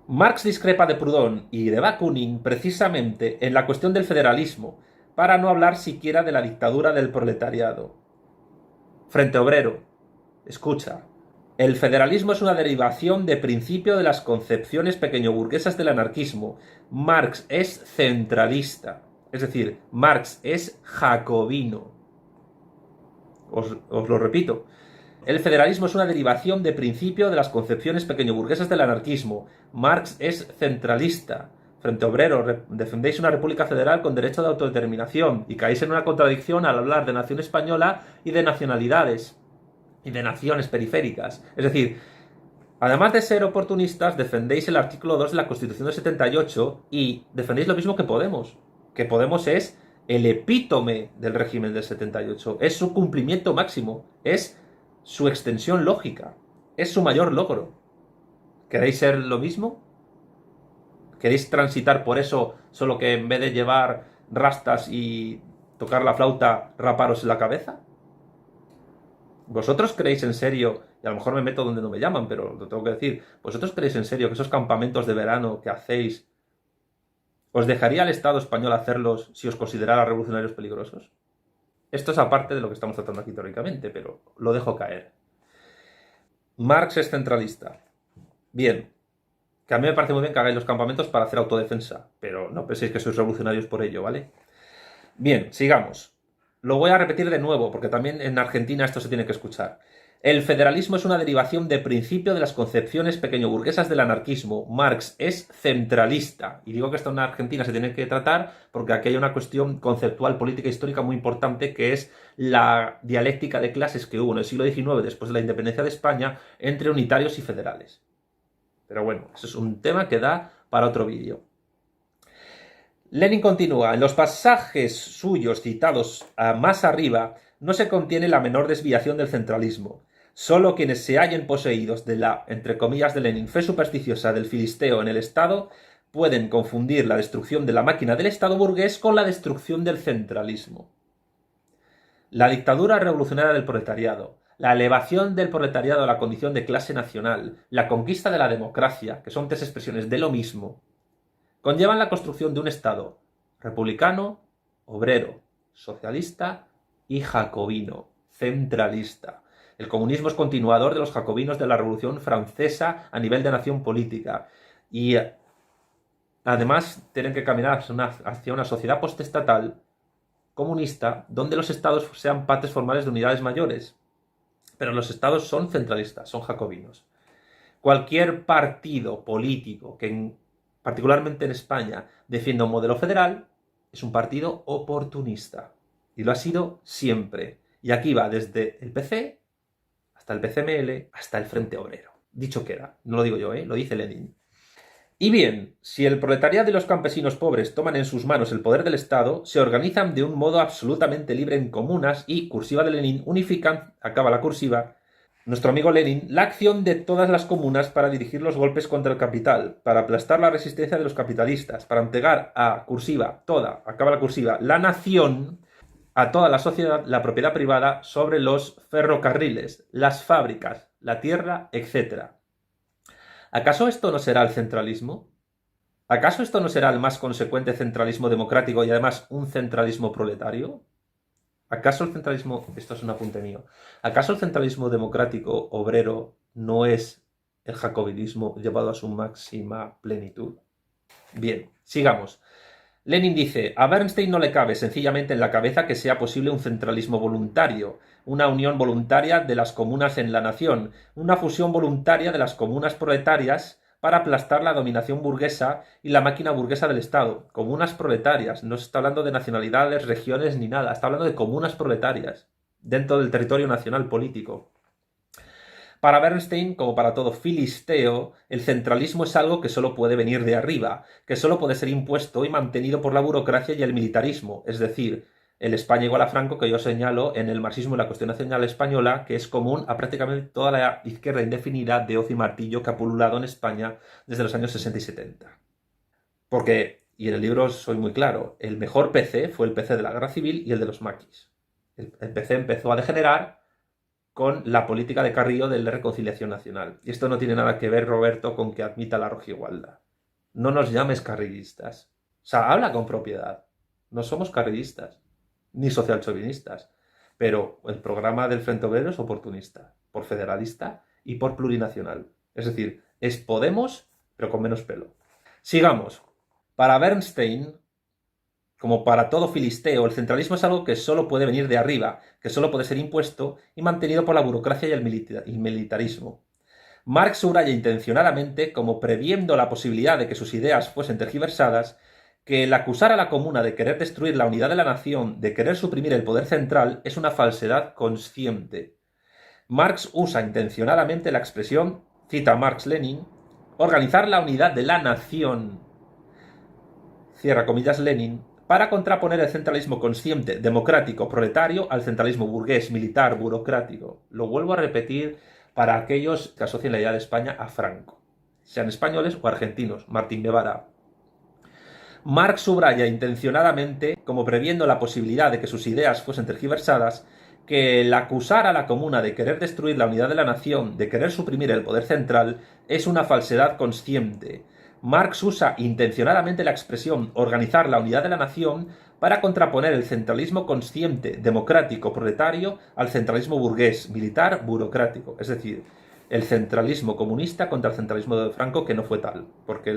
Marx discrepa de Proudhon y de Bakunin precisamente en la cuestión del federalismo, para no hablar siquiera de la dictadura del proletariado. Frente Obrero, escucha. El federalismo es una derivación de principio de las concepciones pequeñoburguesas del anarquismo. Marx es centralista, es decir, Marx es jacobino. Os lo repito. El federalismo es una derivación de principio de las concepciones pequeñoburguesas del anarquismo. Marx es centralista. Frente Obrero, defendéis una república federal con derecho de autodeterminación y caéis en una contradicción al hablar de nación española y de nacionalidades y de naciones periféricas. Es decir, además de ser oportunistas, defendéis el artículo 2 de la Constitución del 78 y defendéis lo mismo que Podemos. Que Podemos es el epítome del régimen del 78. Es su cumplimiento máximo. Es su extensión lógica. Es su mayor logro. ¿Queréis ser lo mismo? ¿Queréis transitar por eso, solo que en vez de llevar rastas y tocar la flauta, raparos la cabeza? ¿Vosotros creéis en serio, y a lo mejor me meto donde no me llaman, pero lo tengo que decir, ¿vosotros creéis en serio que esos campamentos de verano que hacéis, os dejaría el Estado español hacerlos si os considerara revolucionarios peligrosos? Esto es aparte de lo que estamos tratando aquí teóricamente, pero lo dejo caer. Marx es centralista. Bien, que a mí me parece muy bien que hagáis los campamentos para hacer autodefensa, pero no penséis que sois revolucionarios por ello, ¿vale? Bien, sigamos. Lo voy a repetir de nuevo, porque también en Argentina esto se tiene que escuchar. El federalismo es una derivación de principio de las concepciones pequeñoburguesas del anarquismo. Marx es centralista. Y digo que esto en Argentina se tiene que tratar porque aquí hay una cuestión conceptual, política, histórica muy importante, que es la dialéctica de clases que hubo en el siglo XIX, después de la independencia de España, entre unitarios y federales. Pero bueno, eso es un tema que da para otro vídeo. Lenin continúa, en los pasajes suyos citados más arriba no se contiene la menor desviación del centralismo. Solo quienes se hallen poseídos de la, entre comillas de Lenin, fe supersticiosa del filisteo en el Estado pueden confundir la destrucción de la máquina del Estado burgués con la destrucción del centralismo. La dictadura revolucionaria del proletariado, la elevación del proletariado a la condición de clase nacional, la conquista de la democracia, que son tres expresiones de lo mismo, conllevan la construcción de un Estado republicano, obrero, socialista y jacobino, centralista. El comunismo es continuador de los jacobinos de la Revolución Francesa a nivel de nación política y además tienen que caminar hacia una sociedad postestatal comunista donde los estados sean partes formales de unidades mayores. Pero los estados son centralistas, son jacobinos. Cualquier partido político que particularmente en España defienda un modelo federal es un partido oportunista y lo ha sido siempre. Y aquí va desde el PC hasta el PCML hasta el Frente Obrero. Dicho queda, no lo digo yo, lo dice Lenin. Y bien, si el proletariado y los campesinos pobres toman en sus manos el poder del Estado, se organizan de un modo absolutamente libre en comunas y, cursiva de Lenin, unifican, acaba la cursiva, nuestro amigo Lenin, la acción de todas las comunas para dirigir los golpes contra el capital, para aplastar la resistencia de los capitalistas, para entregar a, cursiva, toda, acaba la cursiva, la nación, a toda la sociedad, la propiedad privada sobre los ferrocarriles, las fábricas, la tierra, etc. ¿Acaso esto no será el centralismo? ¿Acaso esto no será el más consecuente centralismo democrático y además un centralismo proletario? ¿Acaso el centralismo, esto es un apunte mío, ¿acaso el centralismo democrático obrero no es el jacobinismo llevado a su máxima plenitud? Bien, sigamos. Lenin dice, a Bernstein no le cabe sencillamente en la cabeza que sea posible un centralismo voluntario, una unión voluntaria de las comunas en la nación, una fusión voluntaria de las comunas proletarias para aplastar la dominación burguesa y la máquina burguesa del Estado. Comunas proletarias, no se está hablando de nacionalidades, regiones ni nada, está hablando de comunas proletarias dentro del territorio nacional político. Para Bernstein, como para todo filisteo, el centralismo es algo que solo puede venir de arriba, que solo puede ser impuesto y mantenido por la burocracia y el militarismo, es decir, el España igual a Franco que yo señalo en el marxismo y la cuestión nacional española, que es común a prácticamente toda la izquierda indefinida de hoz y martillo que ha pululado en España desde los años 60 y 70. Porque, y en el libro soy muy claro, el mejor PC fue el PC de la Guerra Civil y el de los maquis. El PC empezó a degenerar con la política de Carrillo de la reconciliación nacional. Y esto no tiene nada que ver, Roberto, con que admita la rojigualdad. No nos llames carrillistas. O sea, habla con propiedad. No somos carrillistas, ni socialchauvinistas. Pero el programa del Frente Obrero es oportunista, por federalista y por plurinacional. Es decir, es Podemos, pero con menos pelo. Sigamos. Para Bernstein, como para todo filisteo, el centralismo es algo que solo puede venir de arriba, que solo puede ser impuesto y mantenido por la burocracia y el militarismo. Marx subraya intencionadamente, como previendo la posibilidad de que sus ideas fuesen tergiversadas, que el acusar a la comuna de querer destruir la unidad de la nación, de querer suprimir el poder central, es una falsedad consciente. Marx usa intencionadamente la expresión, cita Marx-Lenin, organizar la unidad de la nación, cierra comillas Lenin, para contraponer el centralismo consciente, democrático, proletario al centralismo burgués, militar, burocrático. Lo vuelvo a repetir para aquellos que asocian la idea de España a Franco, sean españoles o argentinos, Martín Guevara. Marx subraya intencionadamente, como previendo la posibilidad de que sus ideas fuesen tergiversadas, que el acusar a la comuna de querer destruir la unidad de la nación, de querer suprimir el poder central, es una falsedad consciente. Marx usa intencionadamente la expresión organizar la unidad de la nación para contraponer el centralismo consciente, democrático, proletario al centralismo burgués, militar, burocrático. Es decir, el centralismo comunista contra el centralismo de Franco, que no fue tal, porque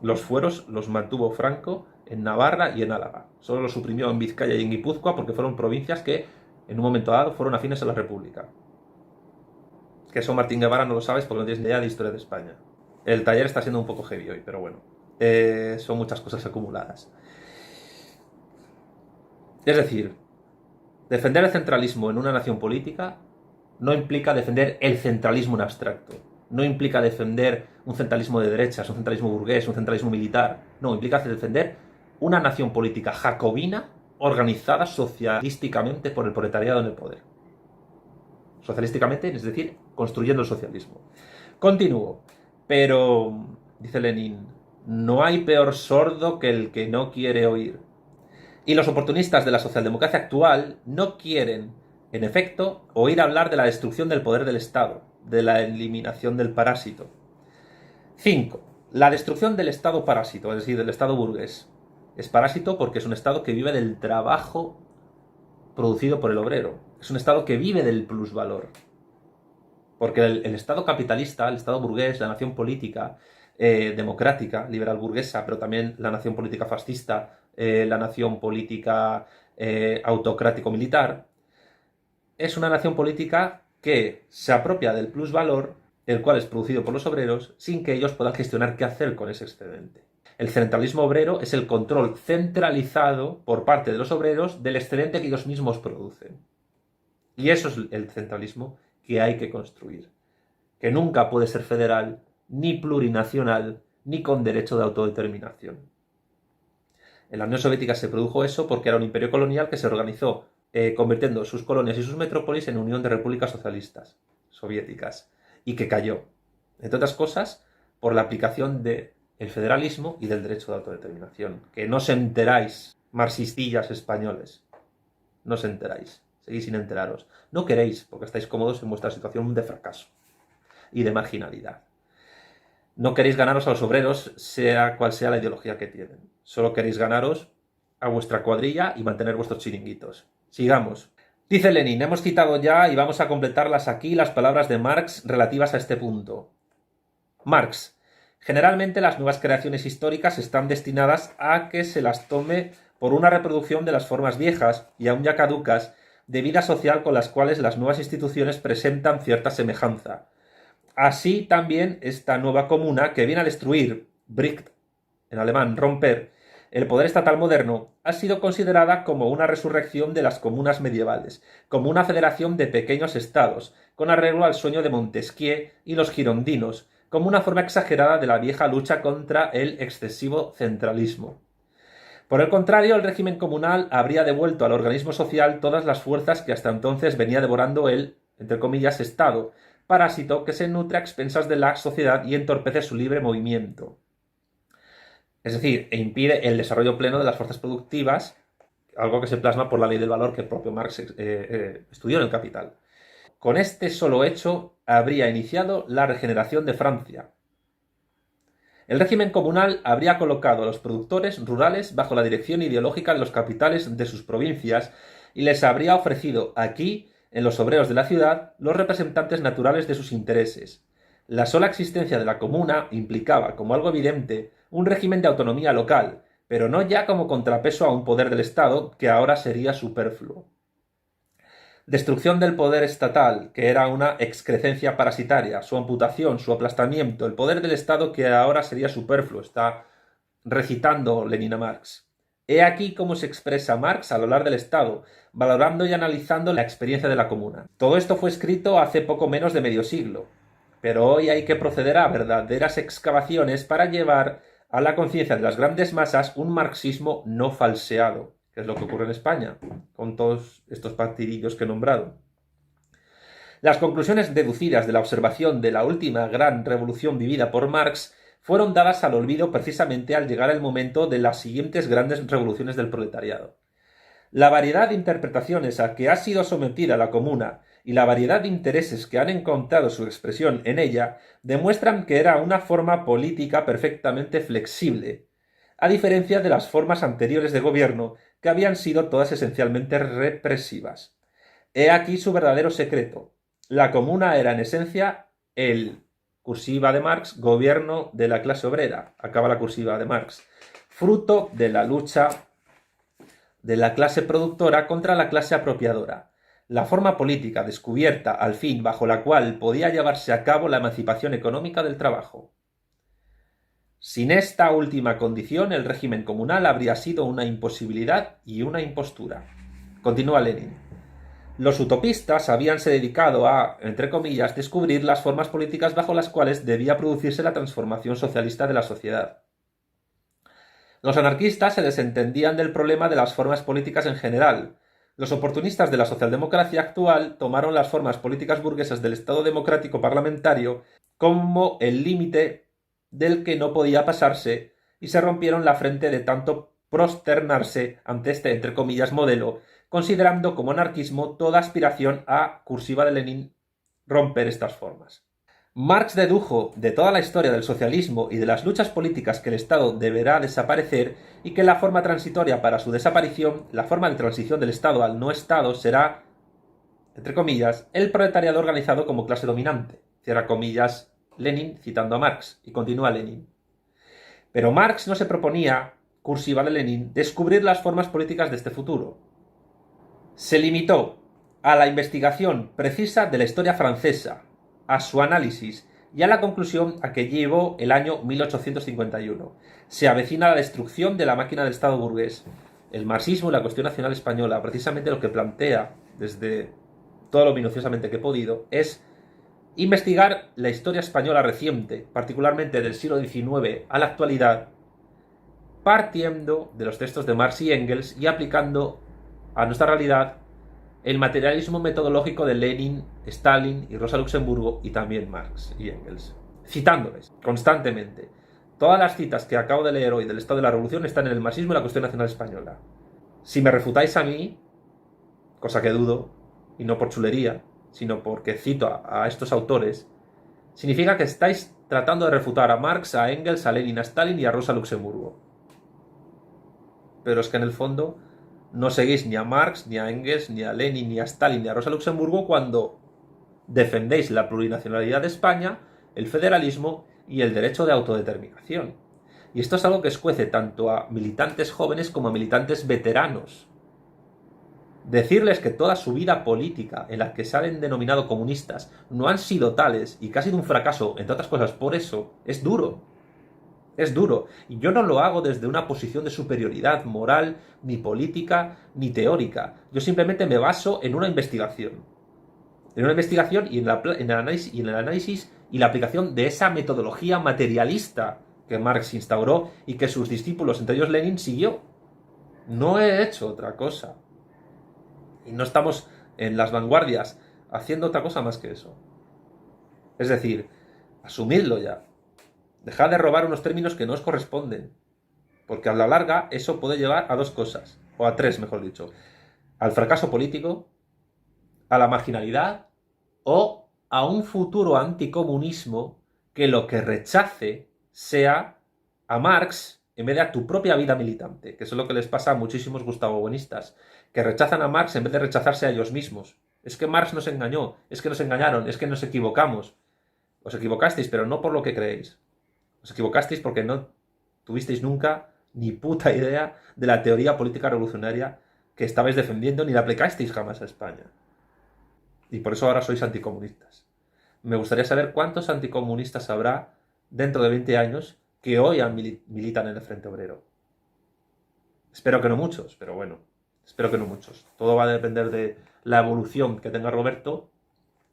los fueros los mantuvo Franco en Navarra y en Álava. Solo los suprimió en Vizcaya y en Guipúzcoa porque fueron provincias que en un momento dado fueron afines a la República. Que eso Martín Guevara no lo sabes porque no tienes ni idea de historia de España. El taller está siendo un poco heavy hoy, pero bueno, son muchas cosas acumuladas. Es decir, defender el centralismo en una nación política no implica defender el centralismo en abstracto. No implica defender un centralismo de derechas, un centralismo burgués, un centralismo militar. No, implica defender una nación política jacobina organizada socialísticamente por el proletariado en el poder. Socialísticamente, es decir, construyendo el socialismo. Continúo. Pero, dice Lenin, no hay peor sordo que el que no quiere oír. Y los oportunistas de la socialdemocracia actual no quieren, en efecto, oír hablar de la destrucción del poder del Estado, de la eliminación del parásito. 5. La destrucción del Estado parásito, es decir, del Estado burgués. Es parásito porque es un Estado que vive del trabajo producido por el obrero. Es un Estado que vive del plusvalor. Porque el Estado capitalista, el Estado burgués, la nación política democrática, liberal burguesa, pero también la nación política fascista, la nación política autocrático-militar, es una nación política que se apropia del plusvalor, el cual es producido por los obreros, sin que ellos puedan gestionar qué hacer con ese excedente. El centralismo obrero es el control centralizado por parte de los obreros del excedente que ellos mismos producen. Y eso es el centralismo que hay que construir, que nunca puede ser federal, ni plurinacional, ni con derecho de autodeterminación. En la Unión Soviética se produjo eso porque era un imperio colonial que se organizó convirtiendo sus colonias y sus metrópolis en unión de repúblicas socialistas soviéticas y que cayó, entre otras cosas, por la aplicación del federalismo y del derecho de autodeterminación. Que no os enteráis, marxistillas españoles, no os enteráis. Seguís sin enteraros. No queréis, porque estáis cómodos en vuestra situación de fracaso y de marginalidad. No queréis ganaros a los obreros, sea cual sea la ideología que tienen. Solo queréis ganaros a vuestra cuadrilla y mantener vuestros chiringuitos. Sigamos. Dice Lenin, hemos citado ya y vamos a completarlas aquí las palabras de Marx relativas a este punto. Marx. Generalmente las nuevas creaciones históricas están destinadas a que se las tome por una reproducción de las formas viejas y aún ya caducas de vida social con las cuales las nuevas instituciones presentan cierta semejanza. Así también esta nueva comuna, que viene a destruir, bricht, en alemán, romper, el poder estatal moderno, ha sido considerada como una resurrección de las comunas medievales, como una federación de pequeños estados, con arreglo al sueño de Montesquieu y los girondinos, como una forma exagerada de la vieja lucha contra el excesivo centralismo. Por el contrario, el régimen comunal habría devuelto al organismo social todas las fuerzas que hasta entonces venía devorando el, entre comillas, Estado, parásito que se nutre a expensas de la sociedad y entorpece su libre movimiento. Es decir, impide el desarrollo pleno de las fuerzas productivas, algo que se plasma por la ley del valor que el propio Marx estudió en el Capital. Con este solo hecho habría iniciado la regeneración de Francia. El régimen comunal habría colocado a los productores rurales bajo la dirección ideológica de los capitales de sus provincias y les habría ofrecido aquí, en los obreros de la ciudad, los representantes naturales de sus intereses. La sola existencia de la comuna implicaba, como algo evidente, un régimen de autonomía local, pero no ya como contrapeso a un poder del Estado que ahora sería superfluo. Destrucción del poder estatal, que era una excrecencia parasitaria, su amputación, su aplastamiento, el poder del Estado que ahora sería superfluo, está recitando Lenin a Marx. He aquí cómo se expresa Marx al hablar del Estado, valorando y analizando la experiencia de la comuna. Todo esto fue escrito hace poco menos de medio siglo, pero hoy hay que proceder a verdaderas excavaciones para llevar a la conciencia de las grandes masas un marxismo no falseado, que es lo que ocurre en España, con todos estos partidillos que he nombrado. Las conclusiones deducidas de la observación de la última gran revolución vivida por Marx fueron dadas al olvido precisamente al llegar el momento de las siguientes grandes revoluciones del proletariado. La variedad de interpretaciones a que ha sido sometida la comuna y la variedad de intereses que han encontrado su expresión en ella demuestran que era una forma política perfectamente flexible, a diferencia de las formas anteriores de gobierno, que habían sido todas esencialmente represivas. He aquí su verdadero secreto. La comuna era en esencia el, cursiva de Marx, gobierno de la clase obrera, acaba la cursiva de Marx, fruto de la lucha de la clase productora contra la clase apropiadora, la forma política descubierta al fin bajo la cual podía llevarse a cabo la emancipación económica del trabajo. Sin esta última condición, el régimen comunal habría sido una imposibilidad y una impostura. Continúa Lenin. Los utopistas habíanse dedicado a, entre comillas, descubrir las formas políticas bajo las cuales debía producirse la transformación socialista de la sociedad. Los anarquistas se desentendían del problema de las formas políticas en general. Los oportunistas de la socialdemocracia actual tomaron las formas políticas burguesas del Estado democrático parlamentario como el límite del que no podía pasarse y se rompieron la frente de tanto prosternarse ante este, entre comillas, modelo, considerando como anarquismo toda aspiración a, cursiva de Lenin, romper estas formas. Marx dedujo de toda la historia del socialismo y de las luchas políticas que el Estado deberá desaparecer y que la forma transitoria para su desaparición, la forma de transición del Estado al no Estado será, entre comillas, el proletariado organizado como clase dominante. Cierra comillas Lenin citando a Marx, y continúa Lenin. Pero Marx no se proponía, cursiva de Lenin, descubrir las formas políticas de este futuro. Se limitó a la investigación precisa de la historia francesa, a su análisis y a la conclusión a que llevó el año 1851. Se avecina la destrucción de la máquina del Estado burgués. El marxismo y la cuestión nacional española, precisamente lo que plantea desde todo lo minuciosamente que he podido, es investigar la historia española reciente, particularmente del siglo XIX a la actualidad, partiendo de los textos de Marx y Engels y aplicando a nuestra realidad el materialismo metodológico de Lenin, Stalin y Rosa Luxemburgo y también Marx y Engels, citándoles constantemente. Todas las citas que acabo de leer hoy del Estado de la Revolución están en el marxismo y la cuestión nacional española. Si me refutáis a mí, cosa que dudo, y no por chulería, sino porque cito a estos autores, significa que estáis tratando de refutar a Marx, a Engels, a Lenin, a Stalin y a Rosa Luxemburgo. Pero es que en el fondo no seguís ni a Marx, ni a Engels, ni a Lenin, ni a Stalin, ni a Rosa Luxemburgo cuando defendéis la plurinacionalidad de España, el federalismo y el derecho de autodeterminación. Y esto es algo que escuece tanto a militantes jóvenes como a militantes veteranos. Decirles que toda su vida política en la que se han denominado comunistas no han sido tales y que ha sido un fracaso, entre otras cosas, por eso, es duro. Es duro. Y yo no lo hago desde una posición de superioridad moral, ni política, ni teórica. Yo simplemente me baso en una investigación. En una investigación y en el análisis y la aplicación de esa metodología materialista que Marx instauró y que sus discípulos, entre ellos Lenin, siguió. No he hecho otra cosa. Y no estamos en las vanguardias haciendo otra cosa más que eso. Es decir, asumidlo ya. Dejad de robar unos términos que no os corresponden. Porque a la larga eso puede llevar a dos cosas. O a tres, mejor dicho. Al fracaso político, a la marginalidad o a un futuro anticomunismo que lo que rechace sea a Marx en vez de a tu propia vida militante. Que eso es lo que les pasa a muchísimos gustavobuenistas. Que rechazan a Marx en vez de rechazarse a ellos mismos. Es que Marx nos engañó, es que nos engañaron, es que nos equivocamos. Os equivocasteis, pero no por lo que creéis. Os equivocasteis porque no tuvisteis nunca ni puta idea de la teoría política revolucionaria que estabais defendiendo ni la aplicasteis jamás a España. Y por eso ahora sois anticomunistas. Me gustaría saber cuántos anticomunistas habrá dentro de 20 años que hoy militan en el Frente Obrero. Espero que no muchos, pero bueno, espero que no muchos. Todo va a depender de la evolución que tenga Roberto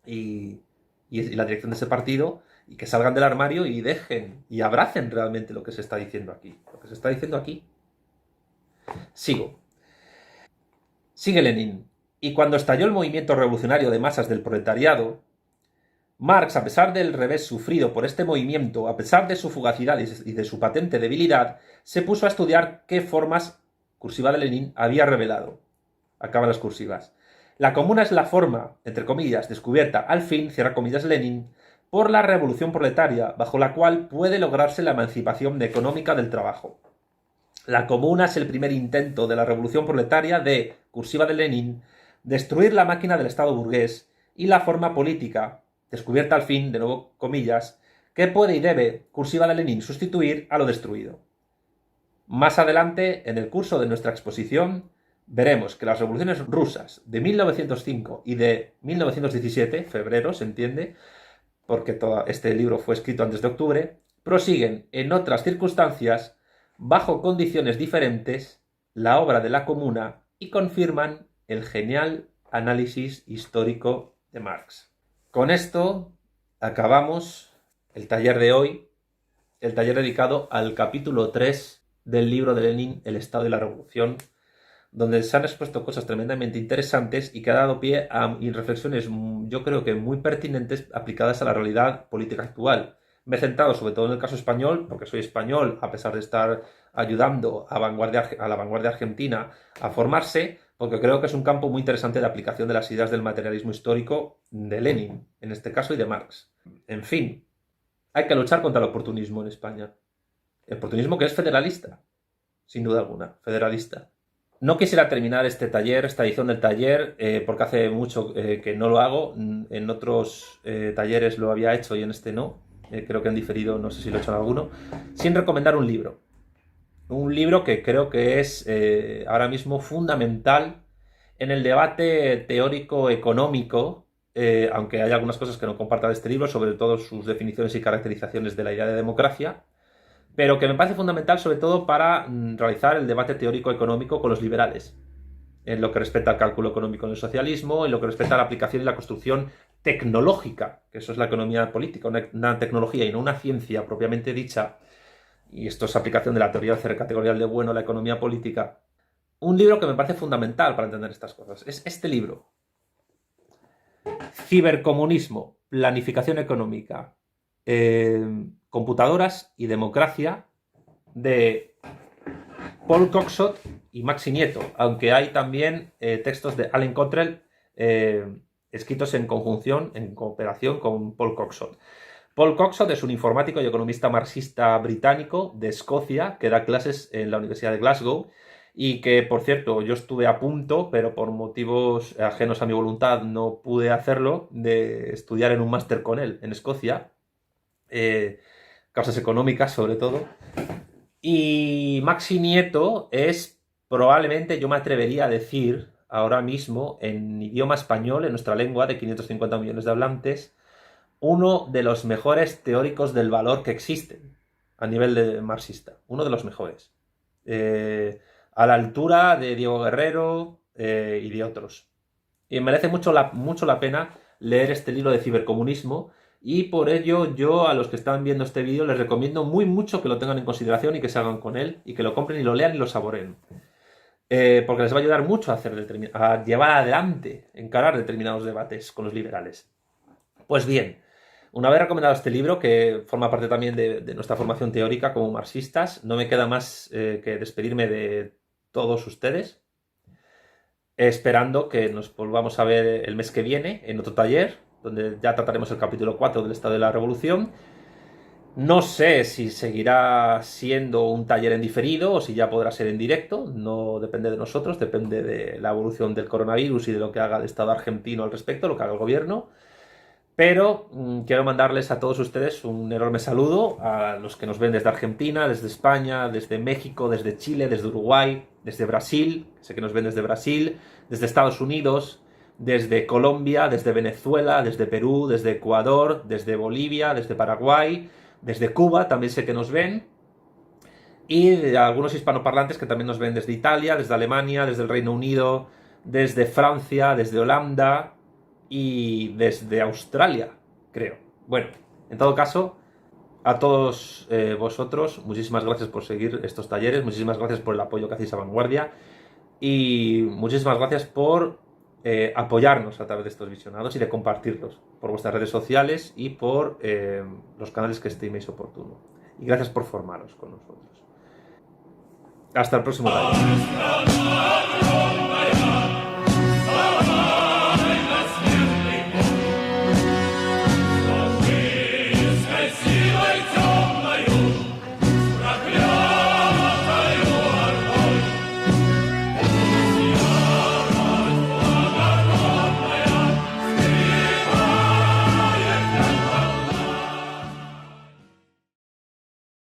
y la dirección de ese partido, y que salgan del armario y dejen y abracen realmente lo que se está diciendo aquí. Lo que se está diciendo aquí. Sigo. Sigue Lenin. Y cuando estalló el movimiento revolucionario de masas del proletariado, Marx, a pesar del revés sufrido por este movimiento, a pesar de su fugacidad y de su patente debilidad, se puso a estudiar qué formas, cursiva de Lenin, había revelado. Acaban las cursivas. La comuna es la forma, entre comillas, descubierta al fin, cierra comillas Lenin, por la revolución proletaria, bajo la cual puede lograrse la emancipación económica del trabajo. La comuna es el primer intento de la revolución proletaria de, cursiva de Lenin, destruir la máquina del Estado burgués y la forma política, descubierta al fin, de nuevo comillas, que puede y debe, cursiva de Lenin, sustituir a lo destruido. Más adelante, en el curso de nuestra exposición, veremos que las revoluciones rusas de 1905 y de 1917, febrero, se entiende, porque todo este libro fue escrito antes de octubre, prosiguen en otras circunstancias, bajo condiciones diferentes, la obra de la Comuna y confirman el genial análisis histórico de Marx. Con esto acabamos el taller de hoy, el taller dedicado al capítulo 3 del libro de Lenin, El Estado y la Revolución, donde se han expuesto cosas tremendamente interesantes y que ha dado pie a reflexiones, yo creo que muy pertinentes, aplicadas a la realidad política actual. Me he centrado sobre todo en el caso español, porque soy español, a pesar de estar ayudando a la vanguardia argentina a formarse, porque creo que es un campo muy interesante de aplicación de las ideas del materialismo histórico de Lenin, en este caso, y de Marx. En fin, hay que luchar contra el oportunismo en España. El oportunismo que es federalista, sin duda alguna, federalista. No quisiera terminar este taller, esta edición del taller, porque hace mucho que no lo hago. En otros talleres lo había hecho y en este no. Creo que han diferido, no sé si lo he hecho en alguno. Sin recomendar un libro. Un libro que creo que es ahora mismo fundamental en el debate teórico-económico, aunque hay algunas cosas que no comparta de este libro, sobre todo sus definiciones y caracterizaciones de la idea de democracia, pero que me parece fundamental sobre todo para realizar el debate teórico-económico con los liberales, en lo que respecta al cálculo económico en el socialismo, en lo que respecta a la aplicación y la construcción tecnológica, que eso es la economía política, una tecnología y no una ciencia propiamente dicha, y esto es aplicación de la teoría categorial de bueno a la economía política. Un libro que me parece fundamental para entender estas cosas es este libro, Cibercomunismo, Planificación Económica, Computadoras y Democracia, de Paul Coxot y Maxi Nieto, aunque hay también textos de Alan Cottrell escritos en conjunción, en cooperación con Paul Coxot. Paul Coxot es un informático y economista marxista británico de Escocia que da clases en la Universidad de Glasgow y que, por cierto, yo estuve a punto, pero por motivos ajenos a mi voluntad no pude hacerlo, de estudiar en un máster con él en Escocia, causas económicas sobre todo. Y Maxi Nieto es probablemente, yo me atrevería a decir ahora mismo, en idioma español, en nuestra lengua de 550 millones de hablantes, uno de los mejores teóricos del valor que existen a nivel de marxista. Uno de los mejores. A la altura de Diego Guerrero y de otros. Y merece mucho la pena leer este libro de cibercomunismo. Y por ello yo a los que están viendo este vídeo les recomiendo muy mucho que lo tengan en consideración y que se hagan con él y que lo compren y lo lean y lo saboreen. Porque les va a ayudar mucho a llevar adelante, encarar determinados debates con los liberales. Pues bien, una vez recomendado este libro, que forma parte también de nuestra formación teórica como marxistas, no me queda más que despedirme de todos ustedes, esperando que nos volvamos a ver el mes que viene en otro taller, donde ya trataremos el capítulo 4 del Estado de la Revolución. No sé si seguirá siendo un taller en diferido o si ya podrá ser en directo, no depende de nosotros, depende de la evolución del coronavirus y de lo que haga el Estado argentino al respecto, lo que haga el gobierno. Pero quiero mandarles a todos ustedes un enorme saludo, a los que nos ven desde Argentina, desde España, desde México, desde Chile, desde Uruguay, desde Brasil, sé que nos ven desde Brasil, desde Estados Unidos, desde Colombia, desde Venezuela, desde Perú, desde Ecuador, desde Bolivia, desde Paraguay, desde Cuba, también sé que nos ven, y de algunos hispanoparlantes que también nos ven desde Italia, desde Alemania, desde el Reino Unido, desde Francia, desde Holanda y desde Australia, creo. Bueno, en todo caso, a todos vosotros, muchísimas gracias por seguir estos talleres, muchísimas gracias por el apoyo que hacéis a Vanguardia y muchísimas gracias por apoyarnos a través de estos visionados y de compartirlos por vuestras redes sociales y por los canales que estiméis oportuno. Y gracias por formaros con nosotros. Hasta el próximo taller.